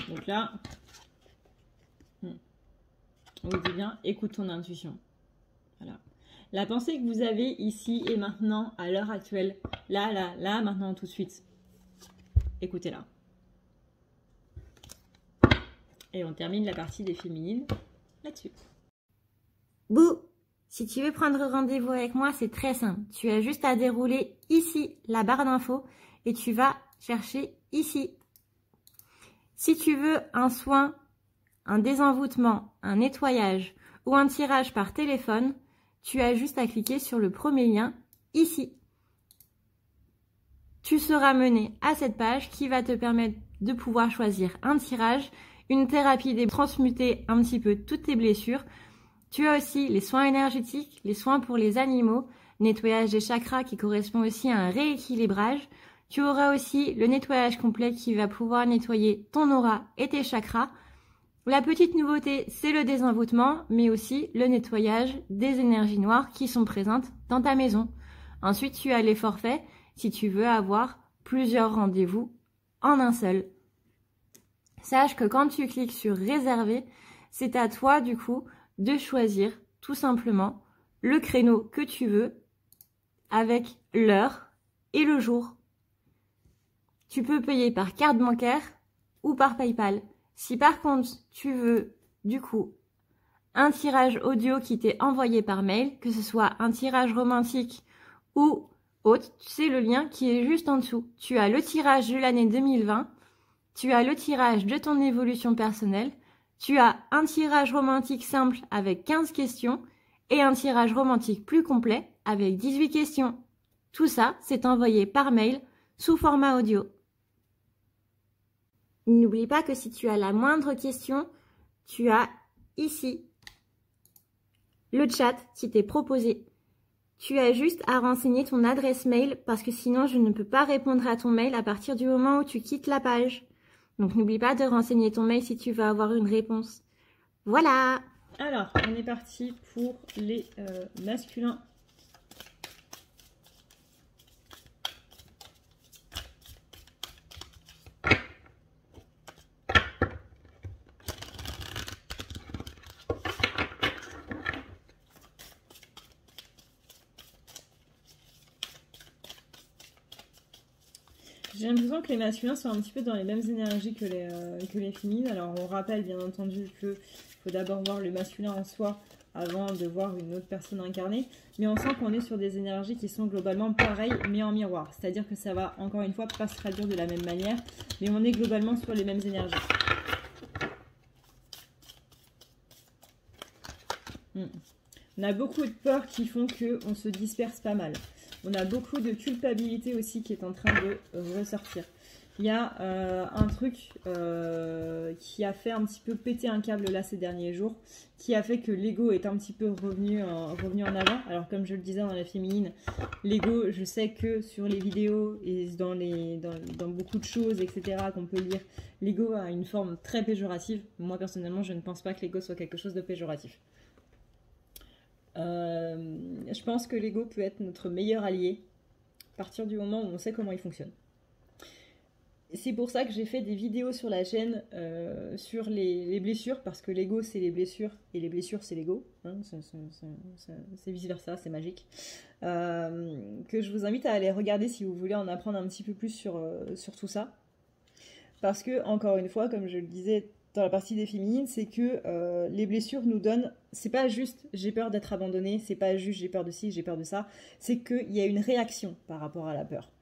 Donc là, on vous dit bien, écoute ton intuition. Voilà. La pensée que vous avez ici et maintenant, à l'heure actuelle, là, maintenant, tout de suite, écoutez-la. Et on termine la partie des féminines là-dessus. Bouh! Si tu veux prendre rendez-vous avec moi, c'est très simple. Tu as juste à dérouler ici la barre d'infos et tu vas chercher ici. Si tu veux un soin, un désenvoûtement, un nettoyage ou un tirage par téléphone, tu as juste à cliquer sur le premier lien ici. Tu seras mené à cette page qui va te permettre de pouvoir choisir un tirage, une thérapie transmuter un petit peu toutes tes blessures. Tu as aussi les soins énergétiques, les soins pour les animaux, nettoyage des chakras qui correspond aussi à un rééquilibrage. Tu auras aussi le nettoyage complet qui va pouvoir nettoyer ton aura et tes chakras. La petite nouveauté, c'est le désenvoûtement, mais aussi le nettoyage des énergies noires qui sont présentes dans ta maison. Ensuite, tu as les forfaits si tu veux avoir plusieurs rendez-vous en un seul. Sache que quand tu cliques sur réserver, c'est à toi du coup de choisir tout simplement le créneau que tu veux avec l'heure et le jour. Tu peux payer par carte bancaire ou par PayPal. Si par contre tu veux du coup un tirage audio qui t'est envoyé par mail, que ce soit un tirage romantique ou autre, c'est le lien qui est juste en dessous. Tu as le tirage de l'année 2020, tu as le tirage de ton évolution personnelle, tu as un tirage romantique simple avec 15 questions et un tirage romantique plus complet avec 18 questions. Tout ça, c'est envoyé par mail sous format audio. N'oublie pas que si tu as la moindre question, tu as ici le chat qui t'est proposé. Tu as juste à renseigner ton adresse mail parce que sinon je ne peux pas répondre à ton mail à partir du moment où tu quittes la page. Donc n'oublie pas de renseigner ton mail si tu veux avoir une réponse. Voilà! Alors, on est parti pour les masculins. J'ai l'impression que les masculins sont un petit peu dans les mêmes énergies que les féminines. Alors on rappelle bien entendu qu'il faut d'abord voir le masculin en soi avant de voir une autre personne incarnée. Mais on sent qu'on est sur des énergies qui sont globalement pareilles mais en miroir. C'est-à-dire que ça va encore une fois pas se traduire de la même manière. Mais on est globalement sur les mêmes énergies. On a beaucoup de peurs qui font qu'on se disperse pas mal. On a beaucoup de culpabilité aussi qui est en train de ressortir. Il y a un truc qui a fait un petit peu péter un câble là ces derniers jours, qui a fait que l'ego est un petit peu revenu en avant. Alors comme je le disais dans la féminine, l'ego, je sais que sur les vidéos et dans beaucoup de choses, etc., qu'on peut lire, l'ego a une forme très péjorative. Moi personnellement, je ne pense pas que l'ego soit quelque chose de péjoratif. Je pense que l'ego peut être notre meilleur allié à partir du moment où on sait comment il fonctionne. C'est pour ça que j'ai fait des vidéos sur la chaîne sur les blessures, parce que l'ego c'est les blessures et les blessures c'est l'ego, hein, c'est vice versa, c'est magique. Que je vous invite à aller regarder si vous voulez en apprendre un petit peu plus sur tout ça. Parce que, encore une fois, comme je le disais dans la partie des féminines, c'est que les blessures nous donnent, c'est pas juste j'ai peur d'être abandonnée, c'est pas juste j'ai peur de ci, j'ai peur de ça, c'est qu'il y a une réaction par rapport à la peur.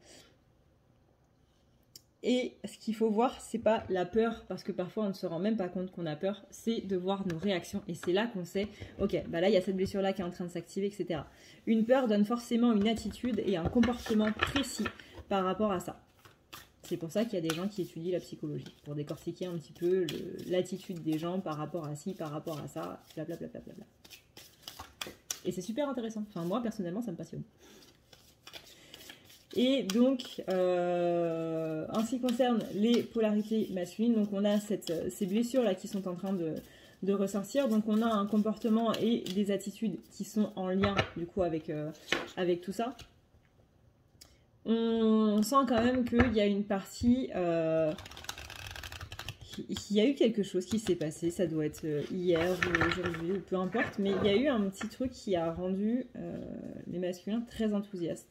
Et ce qu'il faut voir, c'est pas la peur, parce que parfois on ne se rend même pas compte qu'on a peur, c'est de voir nos réactions. Et c'est là qu'on sait, ok, bah là il y a cette blessure-là qui est en train de s'activer, etc. Une peur donne forcément une attitude et un comportement précis par rapport à ça. C'est pour ça qu'il y a des gens qui étudient la psychologie, pour décortiquer un petit peu l'attitude des gens par rapport à ci, par rapport à ça, blablabla. Et c'est super intéressant. Enfin, moi, personnellement, ça me passionne. Et donc, en ce qui concerne les polarités masculines, donc on a ces blessures-là qui sont en train de ressortir. Donc, on a un comportement et des attitudes qui sont en lien, du coup, avec tout ça. On sent quand même qu'il y a une partie... il y a eu quelque chose qui s'est passé, ça doit être hier ou aujourd'hui, ou peu importe, mais il y a eu un petit truc qui a rendu les masculins très enthousiastes.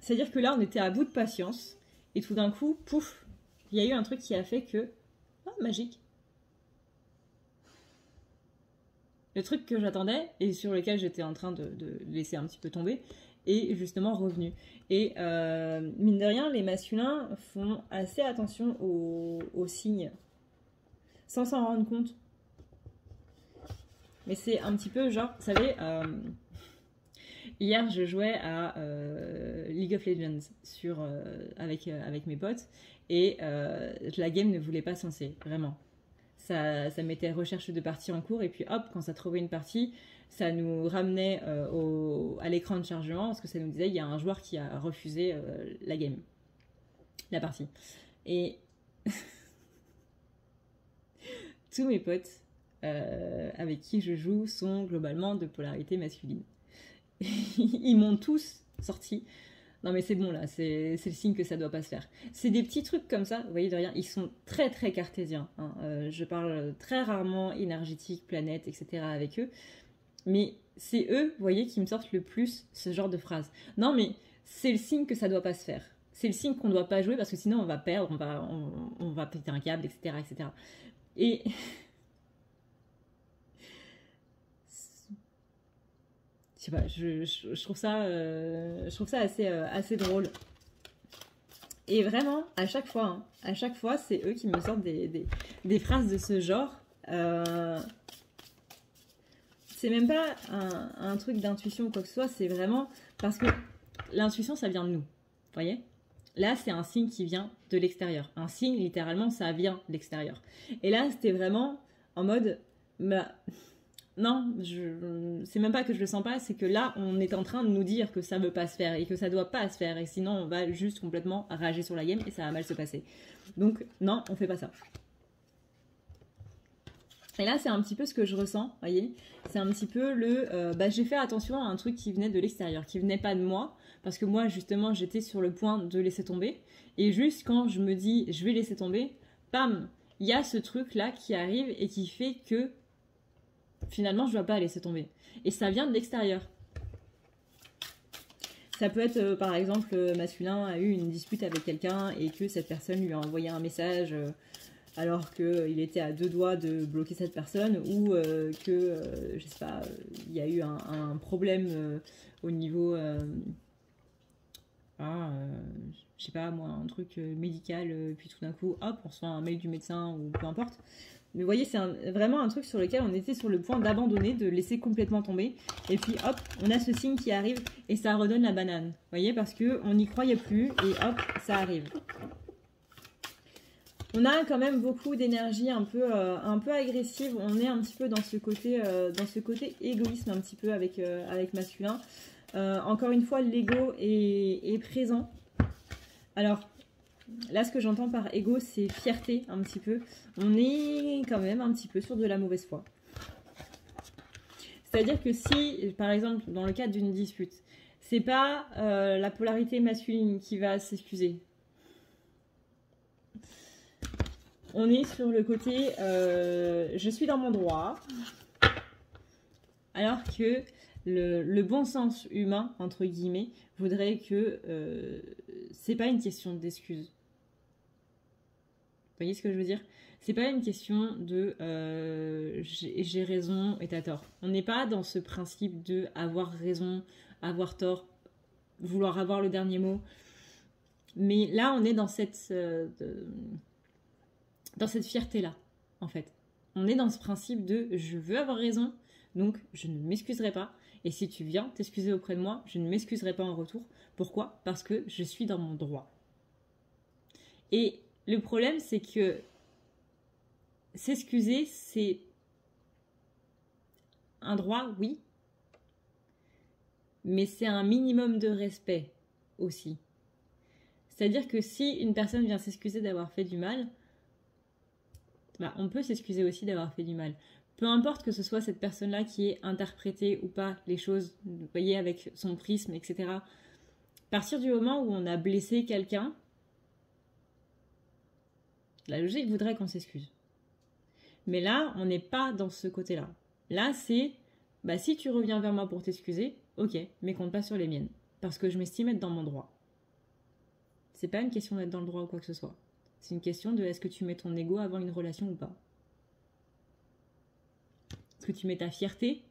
C'est-à-dire que là, on était à bout de patience, et tout d'un coup, pouf, il y a eu un truc qui a fait que... Ah, magique. Le truc que j'attendais, et sur lequel j'étais en train de laisser un petit peu tomber, est justement revenu. Et mine de rien, les masculins font assez attention aux signes, sans s'en rendre compte. Mais c'est un petit peu genre, vous savez... Hier, je jouais à League of Legends avec mes potes et la game ne voulait pas censer, vraiment. Ça mettait recherche de partie en cours et puis hop, quand ça trouvait une partie, ça nous ramenait à l'écran de chargement parce que ça nous disait il y a un joueur qui a refusé la partie. Et tous mes potes avec qui je joue sont globalement de polarité masculine. Ils m'ont tous sorti. Non mais c'est bon là, c'est le signe que ça doit pas se faire. C'est des petits trucs comme ça, vous voyez de rien, ils sont très très cartésiens. Hein. Je parle très rarement énergétique, planète, etc. avec eux. Mais c'est eux, vous voyez, qui me sortent le plus ce genre de phrases. Non mais c'est le signe que ça doit pas se faire. C'est le signe qu'on doit pas jouer parce que sinon on va perdre, on va péter un câble, etc. etc. Et... je sais pas, je trouve ça assez drôle. Et vraiment, à chaque fois, c'est eux qui me sortent des phrases de ce genre. C'est même pas un truc d'intuition ou quoi que ce soit, c'est vraiment parce que l'intuition, ça vient de nous. Vous voyez ? Là, c'est un signe qui vient de l'extérieur. Un signe, littéralement, ça vient de l'extérieur. Et là, c'était vraiment en mode... Non, c'est même pas que je le sens pas, c'est que là, on est en train de nous dire que ça veut pas se faire et que ça doit pas se faire et sinon on va juste complètement rager sur la game et ça va mal se passer. Donc non, on fait pas ça. Et là, c'est un petit peu ce que je ressens, voyez. C'est un petit peu j'ai fait attention à un truc qui venait de l'extérieur, qui venait pas de moi, parce que moi, justement, j'étais sur le point de laisser tomber. Et juste quand je me dis, je vais laisser tomber, bam, il y a ce truc-là qui arrive et qui fait que finalement, je ne dois pas laisser tomber. Et ça vient de l'extérieur. Ça peut être, par exemple, masculin a eu une dispute avec quelqu'un et que cette personne lui a envoyé un message alors qu'il était à 2 doigts de bloquer cette personne ou que, je sais pas, il y a eu un problème au niveau... je sais pas moi, un truc médical, puis tout d'un coup, hop, on reçoit un mail du médecin ou peu importe. Mais vous voyez, c'est vraiment un truc sur lequel on était sur le point d'abandonner, de laisser complètement tomber. Et puis hop, on a ce signe qui arrive et ça redonne la banane. Vous voyez, parce qu'on n'y croyait plus et hop, ça arrive. On a quand même beaucoup d'énergie un peu agressive. On est un petit peu dans ce côté égoïsme un petit peu avec masculin. Encore une fois, l'ego est présent. Alors... là, ce que j'entends par ego, c'est fierté, un petit peu. On est quand même un petit peu sur de la mauvaise foi. C'est-à-dire que si, par exemple, dans le cadre d'une dispute, c'est pas la polarité masculine qui va s'excuser. On est sur le côté je suis dans mon droit, alors que le bon sens humain, entre guillemets, voudrait que c'est pas une question d'excuse. Vous voyez ce que je veux dire? C'est pas une question de j'ai raison et t'as tort. On n'est pas dans ce principe de avoir raison, avoir tort, vouloir avoir le dernier mot. Mais là, on est dans cette fierté-là, en fait. On est dans ce principe de je veux avoir raison, donc je ne m'excuserai pas. Et si tu viens t'excuser auprès de moi, je ne m'excuserai pas en retour. Pourquoi? Parce que je suis dans mon droit. Et le problème, c'est que s'excuser, c'est un droit, oui, mais c'est un minimum de respect aussi. C'est-à-dire que si une personne vient s'excuser d'avoir fait du mal, bah, on peut s'excuser aussi d'avoir fait du mal. Peu importe que ce soit cette personne-là qui ait interprété ou pas les choses, vous voyez, avec son prisme, etc. À partir du moment où on a blessé quelqu'un, la logique voudrait qu'on s'excuse. Mais là, on n'est pas dans ce côté-là. Là, c'est, bah, si tu reviens vers moi pour t'excuser, ok, mais compte pas sur les miennes. Parce que je m'estime être dans mon droit. C'est pas une question d'être dans le droit ou quoi que ce soit. C'est une question de est-ce que tu mets ton ego avant une relation ou pas. Est-ce que tu mets ta fierté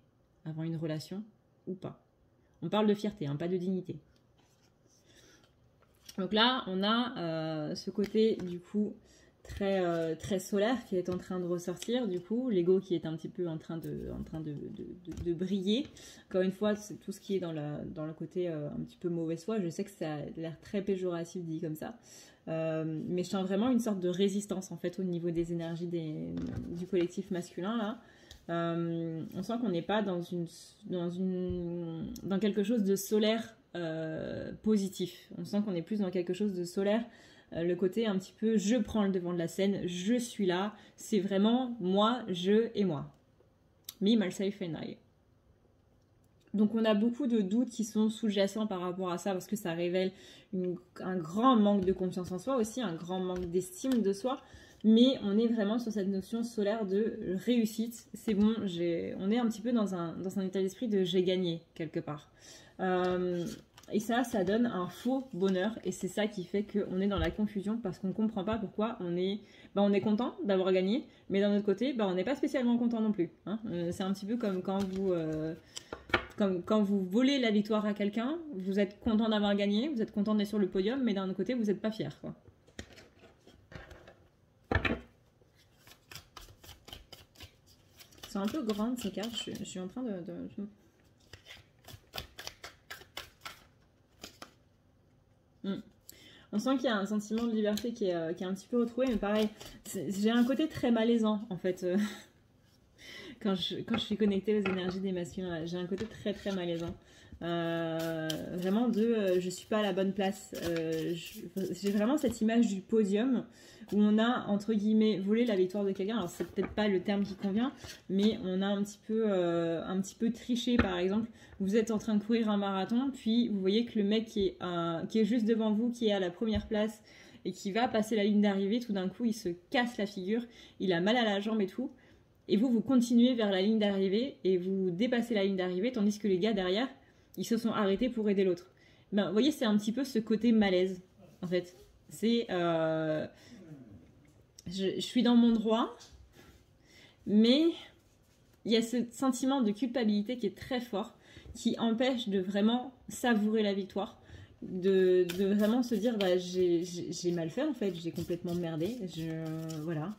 avant une relation ou pas. On parle de fierté, hein, pas de dignité. Donc là, on a ce côté, du coup, très solaire qui est en train de ressortir, du coup, l'ego qui est un petit peu en train de briller. Encore une fois, c'est tout ce qui est dans le côté un petit peu mauvaise foi. Je sais que ça a l'air très péjoratif dit comme ça, mais je sens vraiment une sorte de résistance en fait au niveau des énergies du collectif masculin là. On sent qu'on n'est pas dans quelque chose de solaire positif. On sent qu'on est plus dans quelque chose de solaire. Le côté un petit peu je prends le devant de la scène, je suis là, c'est vraiment moi, je et moi. Me, myself and I. Donc on a beaucoup de doutes qui sont sous-jacents par rapport à ça parce que ça révèle un grand manque de confiance en soi aussi, un grand manque d'estime de soi. Mais on est vraiment sur cette notion solaire de réussite. C'est bon, on est un petit peu dans un état d'esprit de j'ai gagné quelque part. Et ça donne un faux bonheur. Et c'est ça qui fait qu'on est dans la confusion parce qu'on ne comprend pas pourquoi on est content d'avoir gagné. Mais d'un autre côté, on n'est pas spécialement content non plus. Hein. C'est un petit peu comme quand vous volez la victoire à quelqu'un. Vous êtes content d'avoir gagné, vous êtes content d'être sur le podium, mais d'un autre côté, vous n'êtes pas fier, quoi. C'est un peu grande ces cartes, je suis en train de... On sent qu'il y a un sentiment de liberté qui est un petit peu retrouvé, mais pareil, j'ai un côté très malaisant en fait. Quand je suis connectée aux énergies des masculins, j'ai un côté très très malaisant. Vraiment je suis pas à la bonne place. J'ai vraiment cette image du podium où on a entre guillemets volé la victoire de quelqu'un. Alors c'est peut-être pas le terme qui convient, mais on a un petit peu triché. Par exemple, vous êtes en train de courir un marathon, puis vous voyez que le mec qui est juste devant vous, qui est à la première place et qui va passer la ligne d'arrivée, tout d'un coup il se casse la figure, il a mal à la jambe et tout. Et vous continuez vers la ligne d'arrivée et vous dépassez la ligne d'arrivée, tandis que les gars derrière, ils se sont arrêtés pour aider l'autre. Vous voyez, c'est un petit peu ce côté malaise, en fait. C'est... je suis dans mon droit, mais il y a ce sentiment de culpabilité qui est très fort, qui empêche de vraiment savourer la victoire, de vraiment se dire, j'ai mal fait, en fait, j'ai complètement merdé, voilà.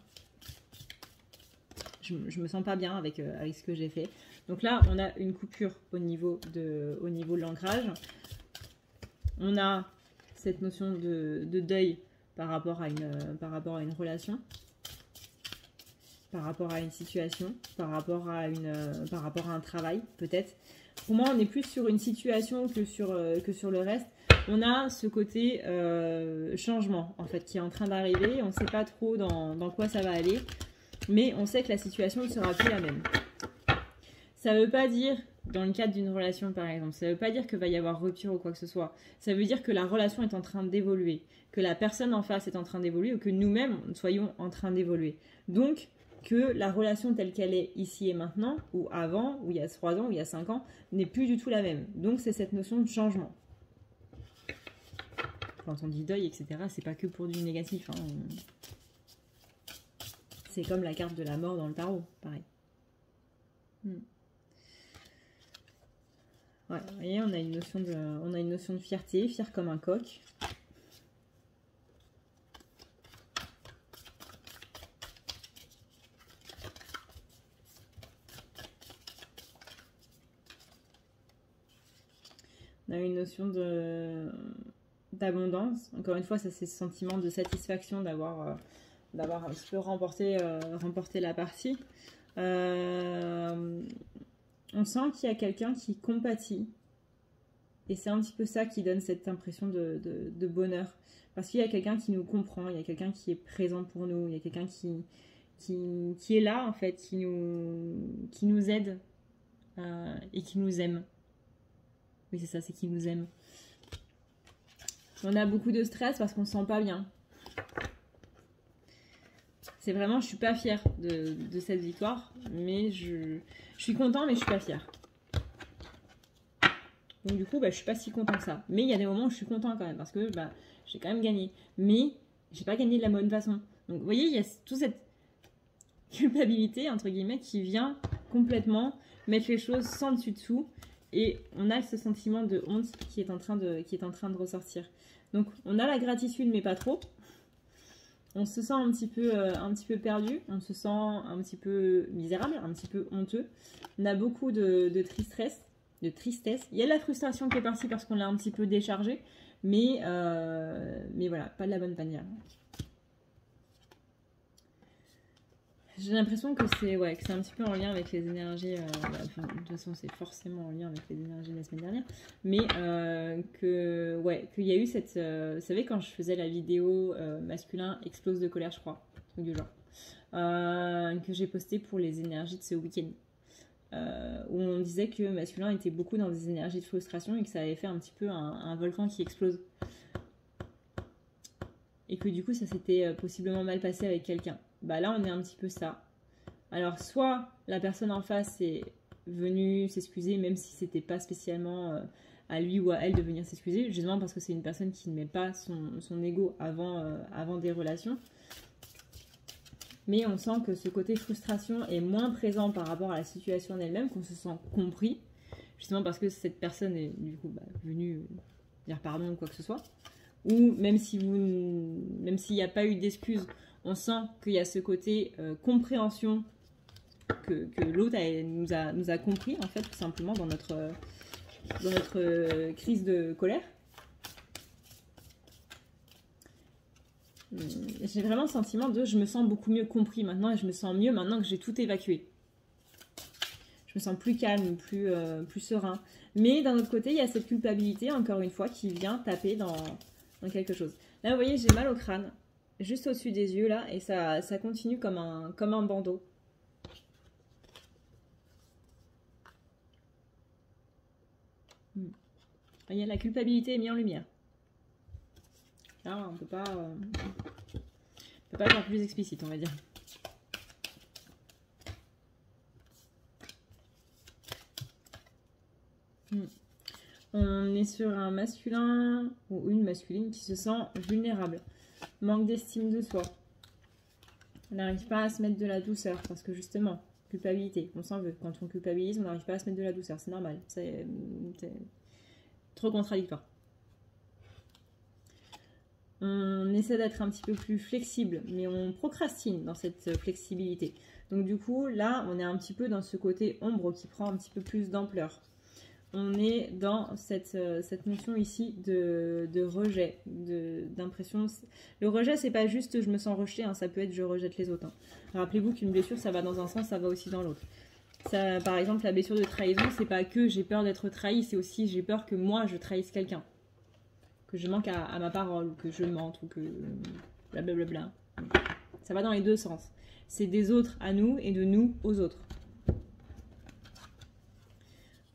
Je me sens pas bien avec ce que j'ai fait. Donc là, on a une coupure au niveau de l'ancrage. On a cette notion de deuil par rapport à une relation, par rapport à une situation, par rapport à un travail, peut-être. Pour moi, on est plus sur une situation que sur le reste. On a ce côté changement, en fait, qui est en train d'arriver. On ne sait pas trop dans quoi ça va aller. Mais on sait que la situation ne sera plus la même. Ça ne veut pas dire, dans le cadre d'une relation par exemple, ça ne veut pas dire qu'il va y avoir rupture ou quoi que ce soit. Ça veut dire que la relation est en train d'évoluer, que la personne en face est en train d'évoluer ou que nous-mêmes soyons en train d'évoluer. Donc, que la relation telle qu'elle est ici et maintenant, ou avant, ou il y a 3 ans, ou il y a 5 ans, n'est plus du tout la même. Donc, c'est cette notion de changement. Quand on dit deuil, etc., c'est pas que pour du négatif, hein. C'est comme la carte de la mort dans le tarot, pareil. Ouais, vous voyez, on a une notion de fierté, fier comme un coq. On a une notion d'abondance. Encore une fois, ça c'est ce sentiment de satisfaction d'avoir un petit peu remporté la partie. On sent qu'il y a quelqu'un qui compatit. Et c'est un petit peu ça qui donne cette impression de bonheur. Parce qu'il y a quelqu'un qui nous comprend, il y a quelqu'un qui est présent pour nous, il y a quelqu'un qui est là, en fait, qui nous aide et qui nous aime. Oui, c'est ça, c'est qui nous aime. On a beaucoup de stress parce qu'on ne se sent pas bien. C'est vraiment, je suis pas fière de cette victoire, mais je suis content, mais je suis pas fière. Donc du coup, je suis pas si content que ça. Mais il y a des moments où je suis content quand même, parce que j'ai quand même gagné. Mais j'ai pas gagné de la bonne façon. Donc vous voyez, il y a toute cette culpabilité, entre guillemets, qui vient complètement mettre les choses sans dessus-dessous. Et on a ce sentiment de honte qui est en train de ressortir. Donc on a la gratitude, mais pas trop. On se sent un petit peu perdu, on se sent un petit peu misérable, un petit peu honteux. On a beaucoup de tristesse. Il y a de la frustration qui est partie parce qu'on l'a un petit peu déchargé, mais voilà, pas de la bonne manière. J'ai l'impression que c'est un petit peu en lien avec les énergies, de toute façon c'est forcément en lien avec les énergies de la semaine dernière, mais qu'il y a eu cette... vous savez, quand je faisais la vidéo masculin explose de colère, je crois, truc du genre, que j'ai posté pour les énergies de ce week-end, où on disait que masculin était beaucoup dans des énergies de frustration et que ça avait fait un petit peu un volcan qui explose. Et que du coup ça s'était possiblement mal passé avec quelqu'un. Là on est un petit peu ça. Alors soit la personne en face est venue s'excuser, même si c'était pas spécialement à lui ou à elle de venir s'excuser, justement parce que c'est une personne qui ne met pas son ego avant des relations. Mais on sent que ce côté frustration est moins présent par rapport à la situation en elle-même, qu'on se sent compris, justement parce que cette personne est du coup venue dire pardon ou quoi que ce soit. Ou même s'il n'y a pas eu d'excuses, on sent qu'il y a ce côté compréhension que l'autre nous a compris, en fait, tout simplement, dans notre crise de colère. J'ai vraiment le sentiment de je me sens beaucoup mieux compris maintenant et je me sens mieux maintenant que j'ai tout évacué. Je me sens plus calme, plus serein. Mais d'un autre côté, il y a cette culpabilité, encore une fois, qui vient taper dans quelque chose. Là, vous voyez, j'ai mal au crâne, juste au-dessus des yeux, là, et ça continue comme un bandeau. Il y a la culpabilité est mise en lumière. Là, on peut pas être plus explicite, on va dire. On est sur un masculin ou une masculine qui se sent vulnérable. Manque d'estime de soi. On n'arrive pas à se mettre de la douceur parce que justement, culpabilité, on s'en veut. Quand on culpabilise, on n'arrive pas à se mettre de la douceur. C'est normal. C'est trop contradictoire. On essaie d'être un petit peu plus flexible, mais on procrastine dans cette flexibilité. Donc du coup, là, on est un petit peu dans ce côté ombre qui prend un petit peu plus d'ampleur. On est dans cette notion ici de rejet, d'impression. Le rejet, c'est pas juste je me sens rejeté, hein, ça peut être je rejette les autres. Hein. Rappelez-vous qu'une blessure, ça va dans un sens, ça va aussi dans l'autre. Par exemple, la blessure de trahison, c'est pas que j'ai peur d'être trahi, c'est aussi j'ai peur que moi, je trahisse quelqu'un. Que je manque à ma parole, ou que je mente, ou que blablabla. Ça va dans les deux sens. C'est des autres à nous et de nous aux autres.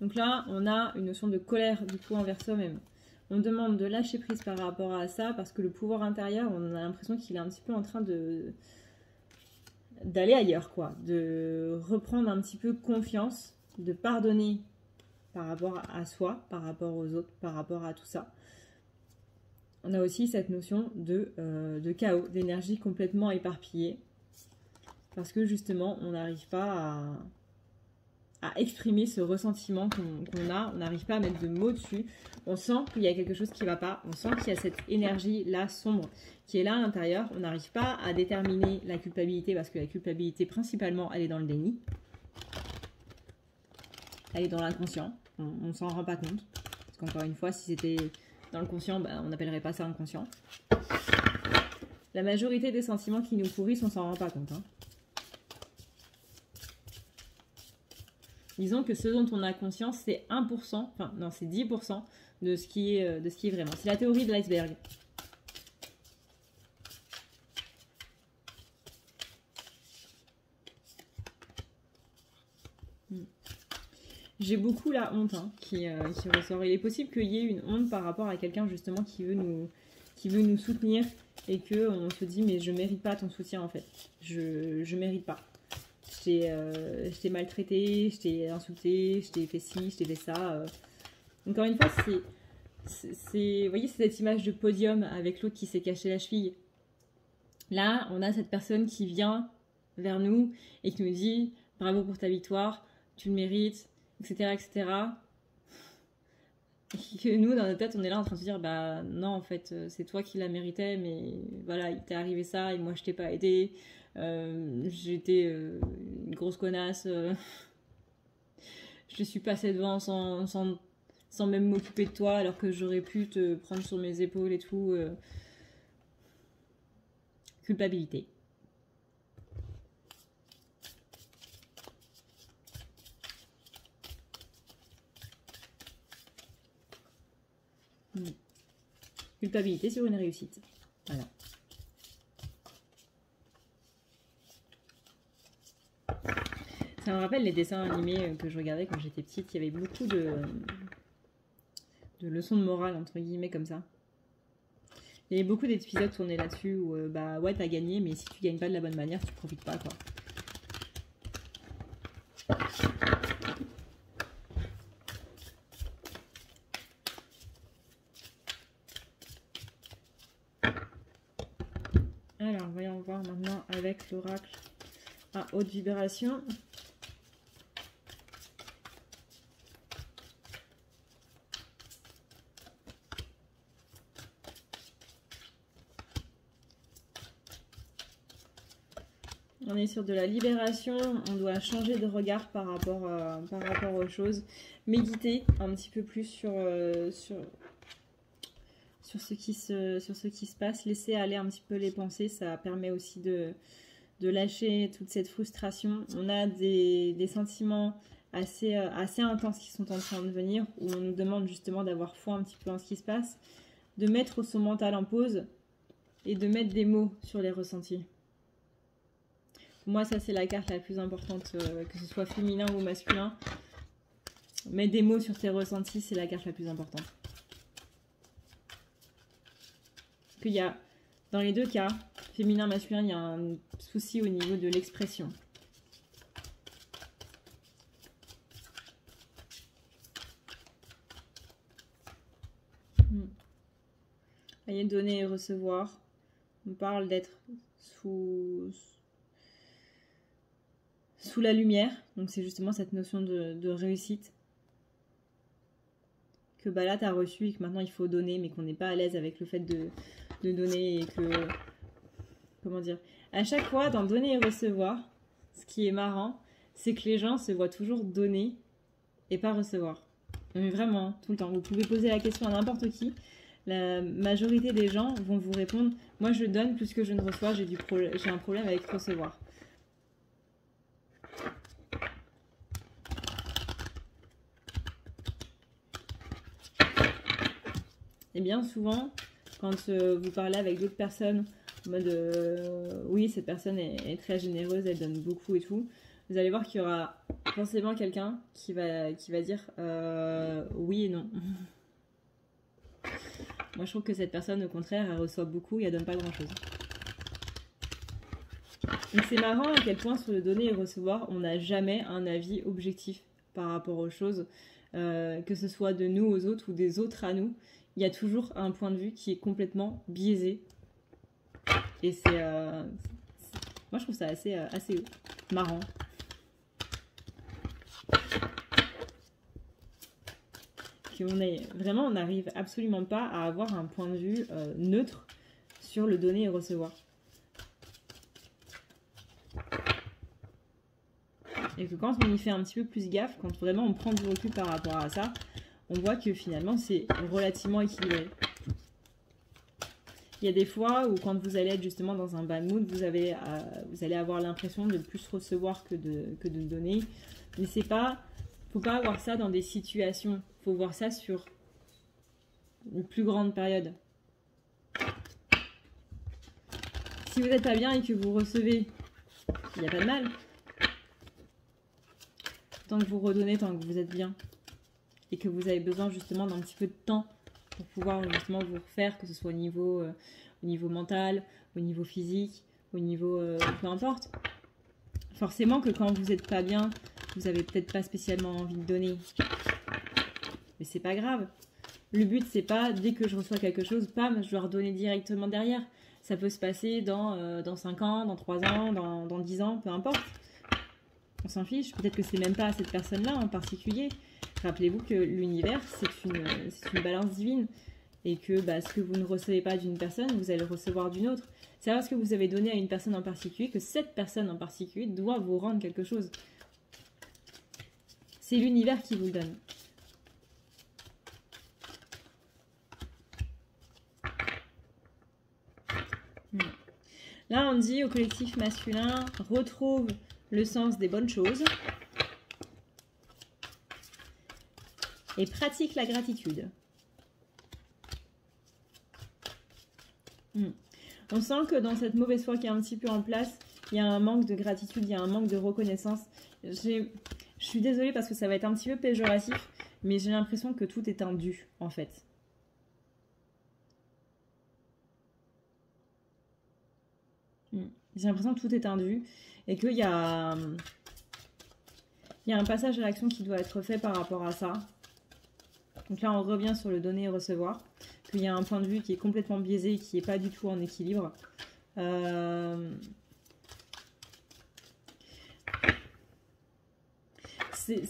Donc là, on a une notion de colère du coup envers soi-même. On demande de lâcher prise par rapport à ça parce que le pouvoir intérieur, on a l'impression qu'il est un petit peu en train d'aller ailleurs, quoi. De reprendre un petit peu confiance, de pardonner par rapport à soi, par rapport aux autres, par rapport à tout ça. On a aussi cette notion de chaos, d'énergie complètement éparpillée. Parce que justement, on n'arrive pas à exprimer ce ressentiment qu'on a. On n'arrive pas à mettre de mots dessus. On sent qu'il y a quelque chose qui ne va pas. On sent qu'il y a cette énergie-là sombre qui est là à l'intérieur. On n'arrive pas à déterminer la culpabilité parce que la culpabilité, principalement, elle est dans le déni. Elle est dans l'inconscient. On ne s'en rend pas compte. Parce qu'encore une fois, si c'était dans le conscient, on n'appellerait pas ça inconscient. La majorité des sentiments qui nous pourrissent, on s'en rend pas compte. Hein. Disons que ce dont on a conscience, c'est 1%, enfin non, c'est 10% de ce qui est vraiment. C'est la théorie de l'iceberg. J'ai beaucoup la honte qui ressort. Il est possible qu'il y ait une honte par rapport à quelqu'un justement qui veut nous soutenir et qu'on se dit mais je mérite pas ton soutien en fait. Je mérite pas. Je t'ai maltraité, je t'ai insulté, je t'ai fait ci, je t'ai fait ça. Encore une fois, vous voyez, c'est cette image de podium avec l'autre qui s'est caché la cheville. Là, on a cette personne qui vient vers nous et qui nous dit bravo pour ta victoire, tu le mérites, etc., etc. Et que nous, dans notre tête, on est là en train de se dire bah non, en fait, c'est toi qui la méritais, mais voilà, il t'est arrivé ça et moi, je t'ai pas aidé. J'étais une grosse connasse. Je suis passée devant sans même m'occuper de toi, alors que j'aurais pu te prendre sur mes épaules et tout. Culpabilité. Culpabilité sur une réussite. Voilà. Ça me rappelle les dessins animés que je regardais quand j'étais petite. Il y avait beaucoup de leçons de morale, entre guillemets, comme ça. Il y avait beaucoup d'épisodes tournés là-dessus où, ouais, t'as gagné, mais si tu gagnes pas de la bonne manière, tu profites pas, quoi. Alors, voyons voir maintenant avec l'oracle à haute vibration. On est sur de la libération, on doit changer de regard par rapport aux choses, méditer un petit peu plus sur ce qui se passe, laisser aller un petit peu les pensées, ça permet aussi de lâcher toute cette frustration. On a des sentiments assez intenses qui sont en train de venir, où on nous demande justement d'avoir foi un petit peu en ce qui se passe, de mettre son mental en pause et de mettre des mots sur les ressentis. Pour moi, ça c'est la carte la plus importante, que ce soit féminin ou masculin. Mettre des mots sur tes ressentis, c'est la carte la plus importante. Qu'il y a, dans les deux cas, féminin, masculin, il y a un souci au niveau de l'expression. Voyez, donner et recevoir. On parle d'être sous la lumière. Donc c'est justement cette notion de réussite. Que là, tu as reçu et que maintenant il faut donner, mais qu'on n'est pas à l'aise avec le fait de donner et que... Comment dire? À chaque fois, dans donner et recevoir, ce qui est marrant, c'est que les gens se voient toujours donner et pas recevoir. Mais vraiment, tout le temps. Vous pouvez poser la question à n'importe qui. La majorité des gens vont vous répondre « Moi, je donne plus que je ne reçois, j'ai un problème avec recevoir. » Et bien souvent, quand vous parlez avec d'autres personnes, en mode oui, cette personne est très généreuse, elle donne beaucoup et tout, vous allez voir qu'il y aura forcément quelqu'un qui va dire oui et non. Moi, je trouve que cette personne, au contraire, elle reçoit beaucoup et elle donne pas grand-chose. Donc c'est marrant à quel point sur le donner et recevoir, on n'a jamais un avis objectif par rapport aux choses, que ce soit de nous aux autres ou des autres à nous. Il y a toujours un point de vue qui est complètement biaisé. Et moi, je trouve ça assez marrant. On n'arrive absolument pas à avoir un point de vue neutre sur le donner et recevoir. Et que quand on y fait un petit peu plus gaffe, quand vraiment on prend du recul par rapport à ça, on voit que finalement c'est relativement équilibré. Il y a des fois où quand vous allez être justement dans un bad mood, vous allez avoir l'impression de plus recevoir que de donner. Mais c'est pas, faut pas avoir ça dans des situations. Il faut voir ça sur une plus grande période. Si vous n'êtes pas bien et que vous recevez, il n'y a pas de mal. Tant que vous redonnez, tant que vous êtes bien. Et que vous avez besoin justement d'un petit peu de temps pour pouvoir justement vous refaire, que ce soit au niveau mental, au niveau physique, au niveau peu importe. Forcément que quand vous n'êtes pas bien, vous n'avez peut-être pas spécialement envie de donner. Mais c'est pas grave. Le but, c'est pas, dès que je reçois quelque chose, pam, je dois redonner directement derrière. Ça peut se passer dans 5 ans, dans 3 ans, dans 10 ans, peu importe. On s'en fiche. Peut-être que c'est même pas à cette personne-là en particulier. Rappelez-vous que l'univers, c'est une balance divine. Et que ce que vous ne recevez pas d'une personne, vous allez le recevoir d'une autre. C'est parce que vous avez donné à une personne en particulier que cette personne en particulier doit vous rendre quelque chose. C'est l'univers qui vous le donne. Là, on dit au collectif masculin, retrouve le sens des bonnes choses et pratique la gratitude. On sent que dans cette mauvaise foi qui est un petit peu en place, il y a un manque de gratitude, il y a un manque de reconnaissance. Je suis désolée parce que ça va être un petit peu péjoratif, mais j'ai l'impression que tout est un dû, en fait. J'ai l'impression que tout est un dû et qu'il y a un passage à l'action qui doit être fait par rapport à ça. Donc là, on revient sur le donner et recevoir. Qu'il y a un point de vue qui est complètement biaisé et qui n'est pas du tout en équilibre. Ça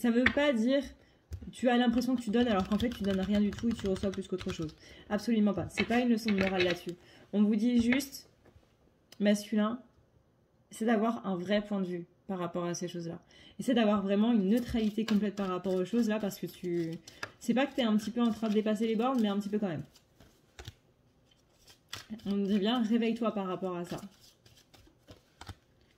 ne veut pas dire tu as l'impression que tu donnes alors qu'en fait tu donnes rien du tout et tu reçois plus qu'autre chose. Absolument pas. C'est pas une leçon de morale là-dessus. On vous dit juste, masculin, c'est d'avoir un vrai point de vue par rapport à ces choses-là. Et c'est d'avoir vraiment une neutralité complète par rapport aux choses là parce que c'est pas que tu es un petit peu en train de dépasser les bornes, mais un petit peu quand même. On dit bien, réveille-toi par rapport à ça.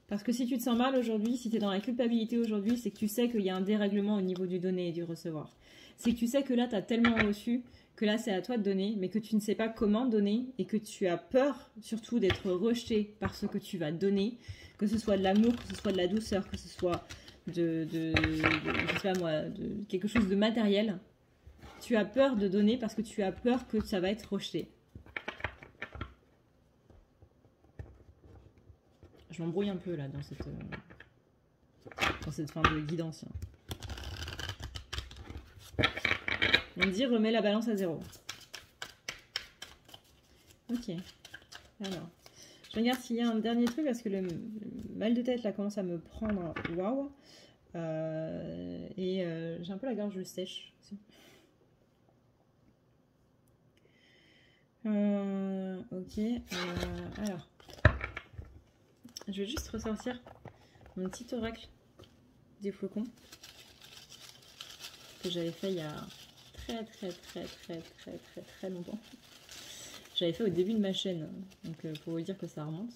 Parce que si tu te sens mal aujourd'hui, si tu es dans la culpabilité aujourd'hui, c'est que tu sais qu'il y a un dérèglement au niveau du donner et du recevoir. C'est que tu sais que là, tu as tellement reçu que là, c'est à toi de donner, mais que tu ne sais pas comment donner et que tu as peur surtout d'être rejeté par ce que tu vas donner, que ce soit de l'amour, que ce soit de la douceur, que ce soit je sais pas moi, de quelque chose de matériel. Tu as peur de donner parce que tu as peur que ça va être rejeté. Je m'embrouille un peu là dans cette fin de guidance. On dit remets la balance à 0. Ok. Alors, je regarde s'il y a un dernier truc parce que le mal de tête là commence à me prendre. Waouh. J'ai un peu la gorge sèche aussi. Ok. Alors. Je vais juste ressortir mon petit oracle des flocons que j'avais fait il y a très longtemps. J'avais fait au début de ma chaîne, donc pour vous dire que ça remonte.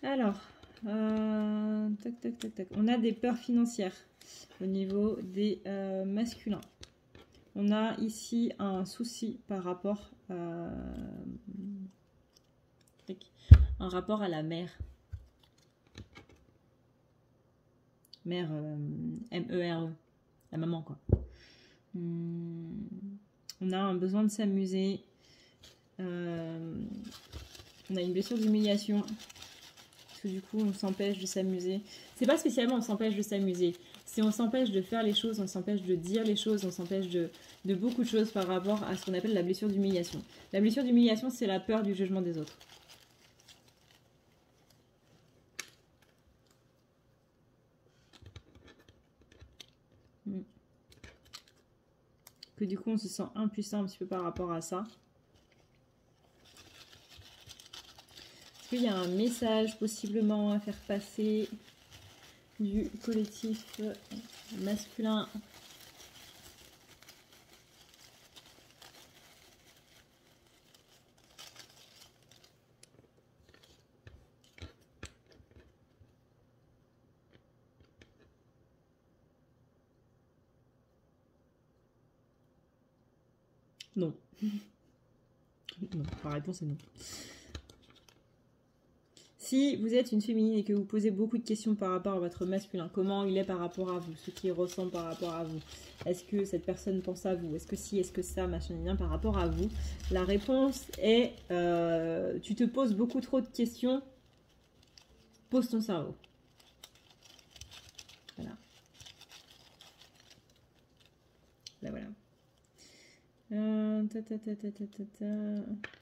Alors, tac. On a des peurs financières au niveau des masculins. On a ici un souci par rapport à la mère. Mère, M-E-R-E, la maman quoi. On a un besoin de s'amuser. On a une blessure d'humiliation. Parce que du coup, on s'empêche de s'amuser. C'est pas spécialement on s'empêche de s'amuser. C'est on s'empêche de faire les choses, on s'empêche de dire les choses, on s'empêche de beaucoup de choses par rapport à ce qu'on appelle la blessure d'humiliation. La blessure d'humiliation, c'est la peur du jugement des autres. Que du coup, on se sent impuissant un petit peu par rapport à ça. qu'il y a un message possiblement à faire passer du collectif masculin? Non. Non, la réponse est non. Si vous êtes une féminine et que vous posez beaucoup de questions par rapport à votre masculin, comment il est par rapport à vous, ce qu'il ressent par rapport à vous, est-ce que cette personne pense à vous, est-ce que si, est-ce que ça, machin, par rapport à vous, la réponse est tu te poses beaucoup trop de questions, pose ton cerveau. Voilà. Là, voilà.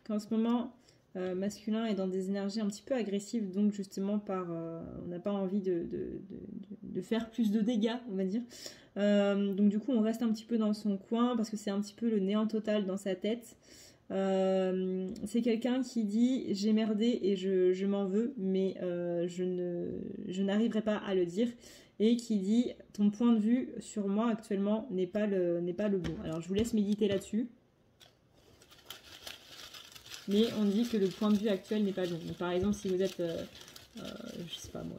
Qu'en ce moment, masculin est dans des énergies un petit peu agressives, donc justement on n'a pas envie de faire plus de dégâts, on va dire. Donc du coup, on reste un petit peu dans son coin parce que c'est un petit peu le néant total dans sa tête. C'est quelqu'un qui dit j'ai merdé et je m'en veux, mais je n'arriverai pas à le dire. Et qui dit ton point de vue sur moi actuellement n'est pas le bon. Alors je vous laisse méditer là-dessus. Mais on dit que le point de vue actuel n'est pas bon. Donc, par exemple, si vous êtes, je sais pas moi,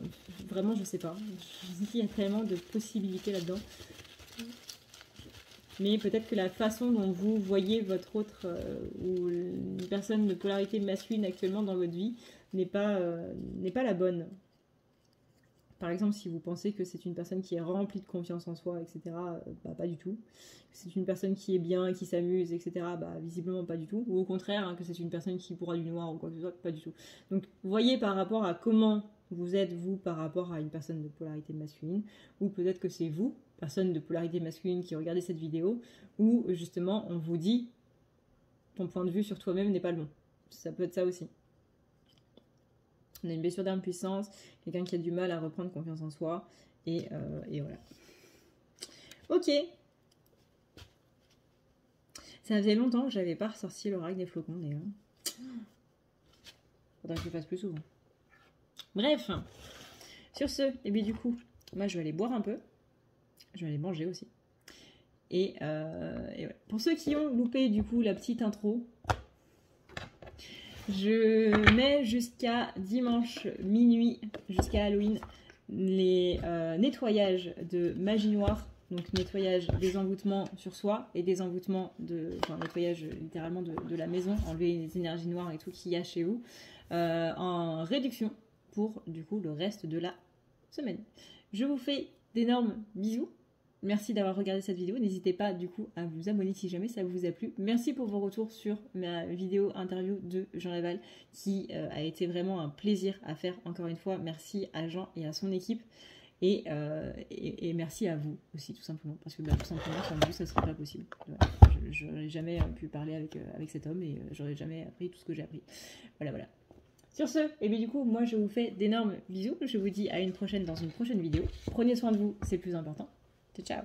vraiment je sais pas. Je dis qu'il y a tellement de possibilités là-dedans. Mais peut-être que la façon dont vous voyez votre autre ou une personne de polarité masculine actuellement dans votre vie n'est pas la bonne. Par exemple, si vous pensez que c'est une personne qui est remplie de confiance en soi, etc., bah, pas du tout. Que c'est une personne qui est bien et qui s'amuse, etc., bah, visiblement pas du tout. Ou au contraire, hein, que c'est une personne qui pourra du noir ou quoi que ce soit, pas du tout. Donc, voyez par rapport à comment vous êtes, vous, par rapport à une personne de polarité masculine, ou peut-être que c'est vous, personne de polarité masculine qui regardez cette vidéo, où justement, on vous dit ton point de vue sur toi-même n'est pas le bon. Ça peut être ça aussi. On a une blessure d'impuissance, quelqu'un qui a du mal à reprendre confiance en soi, et voilà. Ok. Ça faisait longtemps que j'avais pas ressorti l'oracle des flocons, d'ailleurs. Faudrait que je le fasse plus souvent. Bref. Sur ce, et bien du coup, moi je vais aller boire un peu. Je vais aller manger aussi. Et voilà. Pour ceux qui ont loupé du coup la petite intro, je mets jusqu'à dimanche minuit, jusqu'à Halloween, les nettoyages de magie noire. Donc nettoyage des envoûtements sur soi et des envoûtements nettoyage littéralement de la maison, enlever les énergies noires et tout qu'il y a chez vous, en réduction pour du coup le reste de la semaine. Je vous fais d'énormes bisous. Merci d'avoir regardé cette vidéo. N'hésitez pas du coup à vous abonner si jamais ça vous a plu. Merci pour vos retours sur ma vidéo interview de Jean Laval qui a été vraiment un plaisir à faire encore une fois. Merci à Jean et à son équipe. Et merci à vous aussi tout simplement. Parce que tout simplement sans vous ça ne serait pas possible. Je n'aurais jamais pu parler avec cet homme et j'aurais jamais appris tout ce que j'ai appris. Voilà. Sur ce, et bien du coup, moi je vous fais d'énormes bisous. Je vous dis à une prochaine dans une prochaine vidéo. Prenez soin de vous, c'est le plus important. Ciao.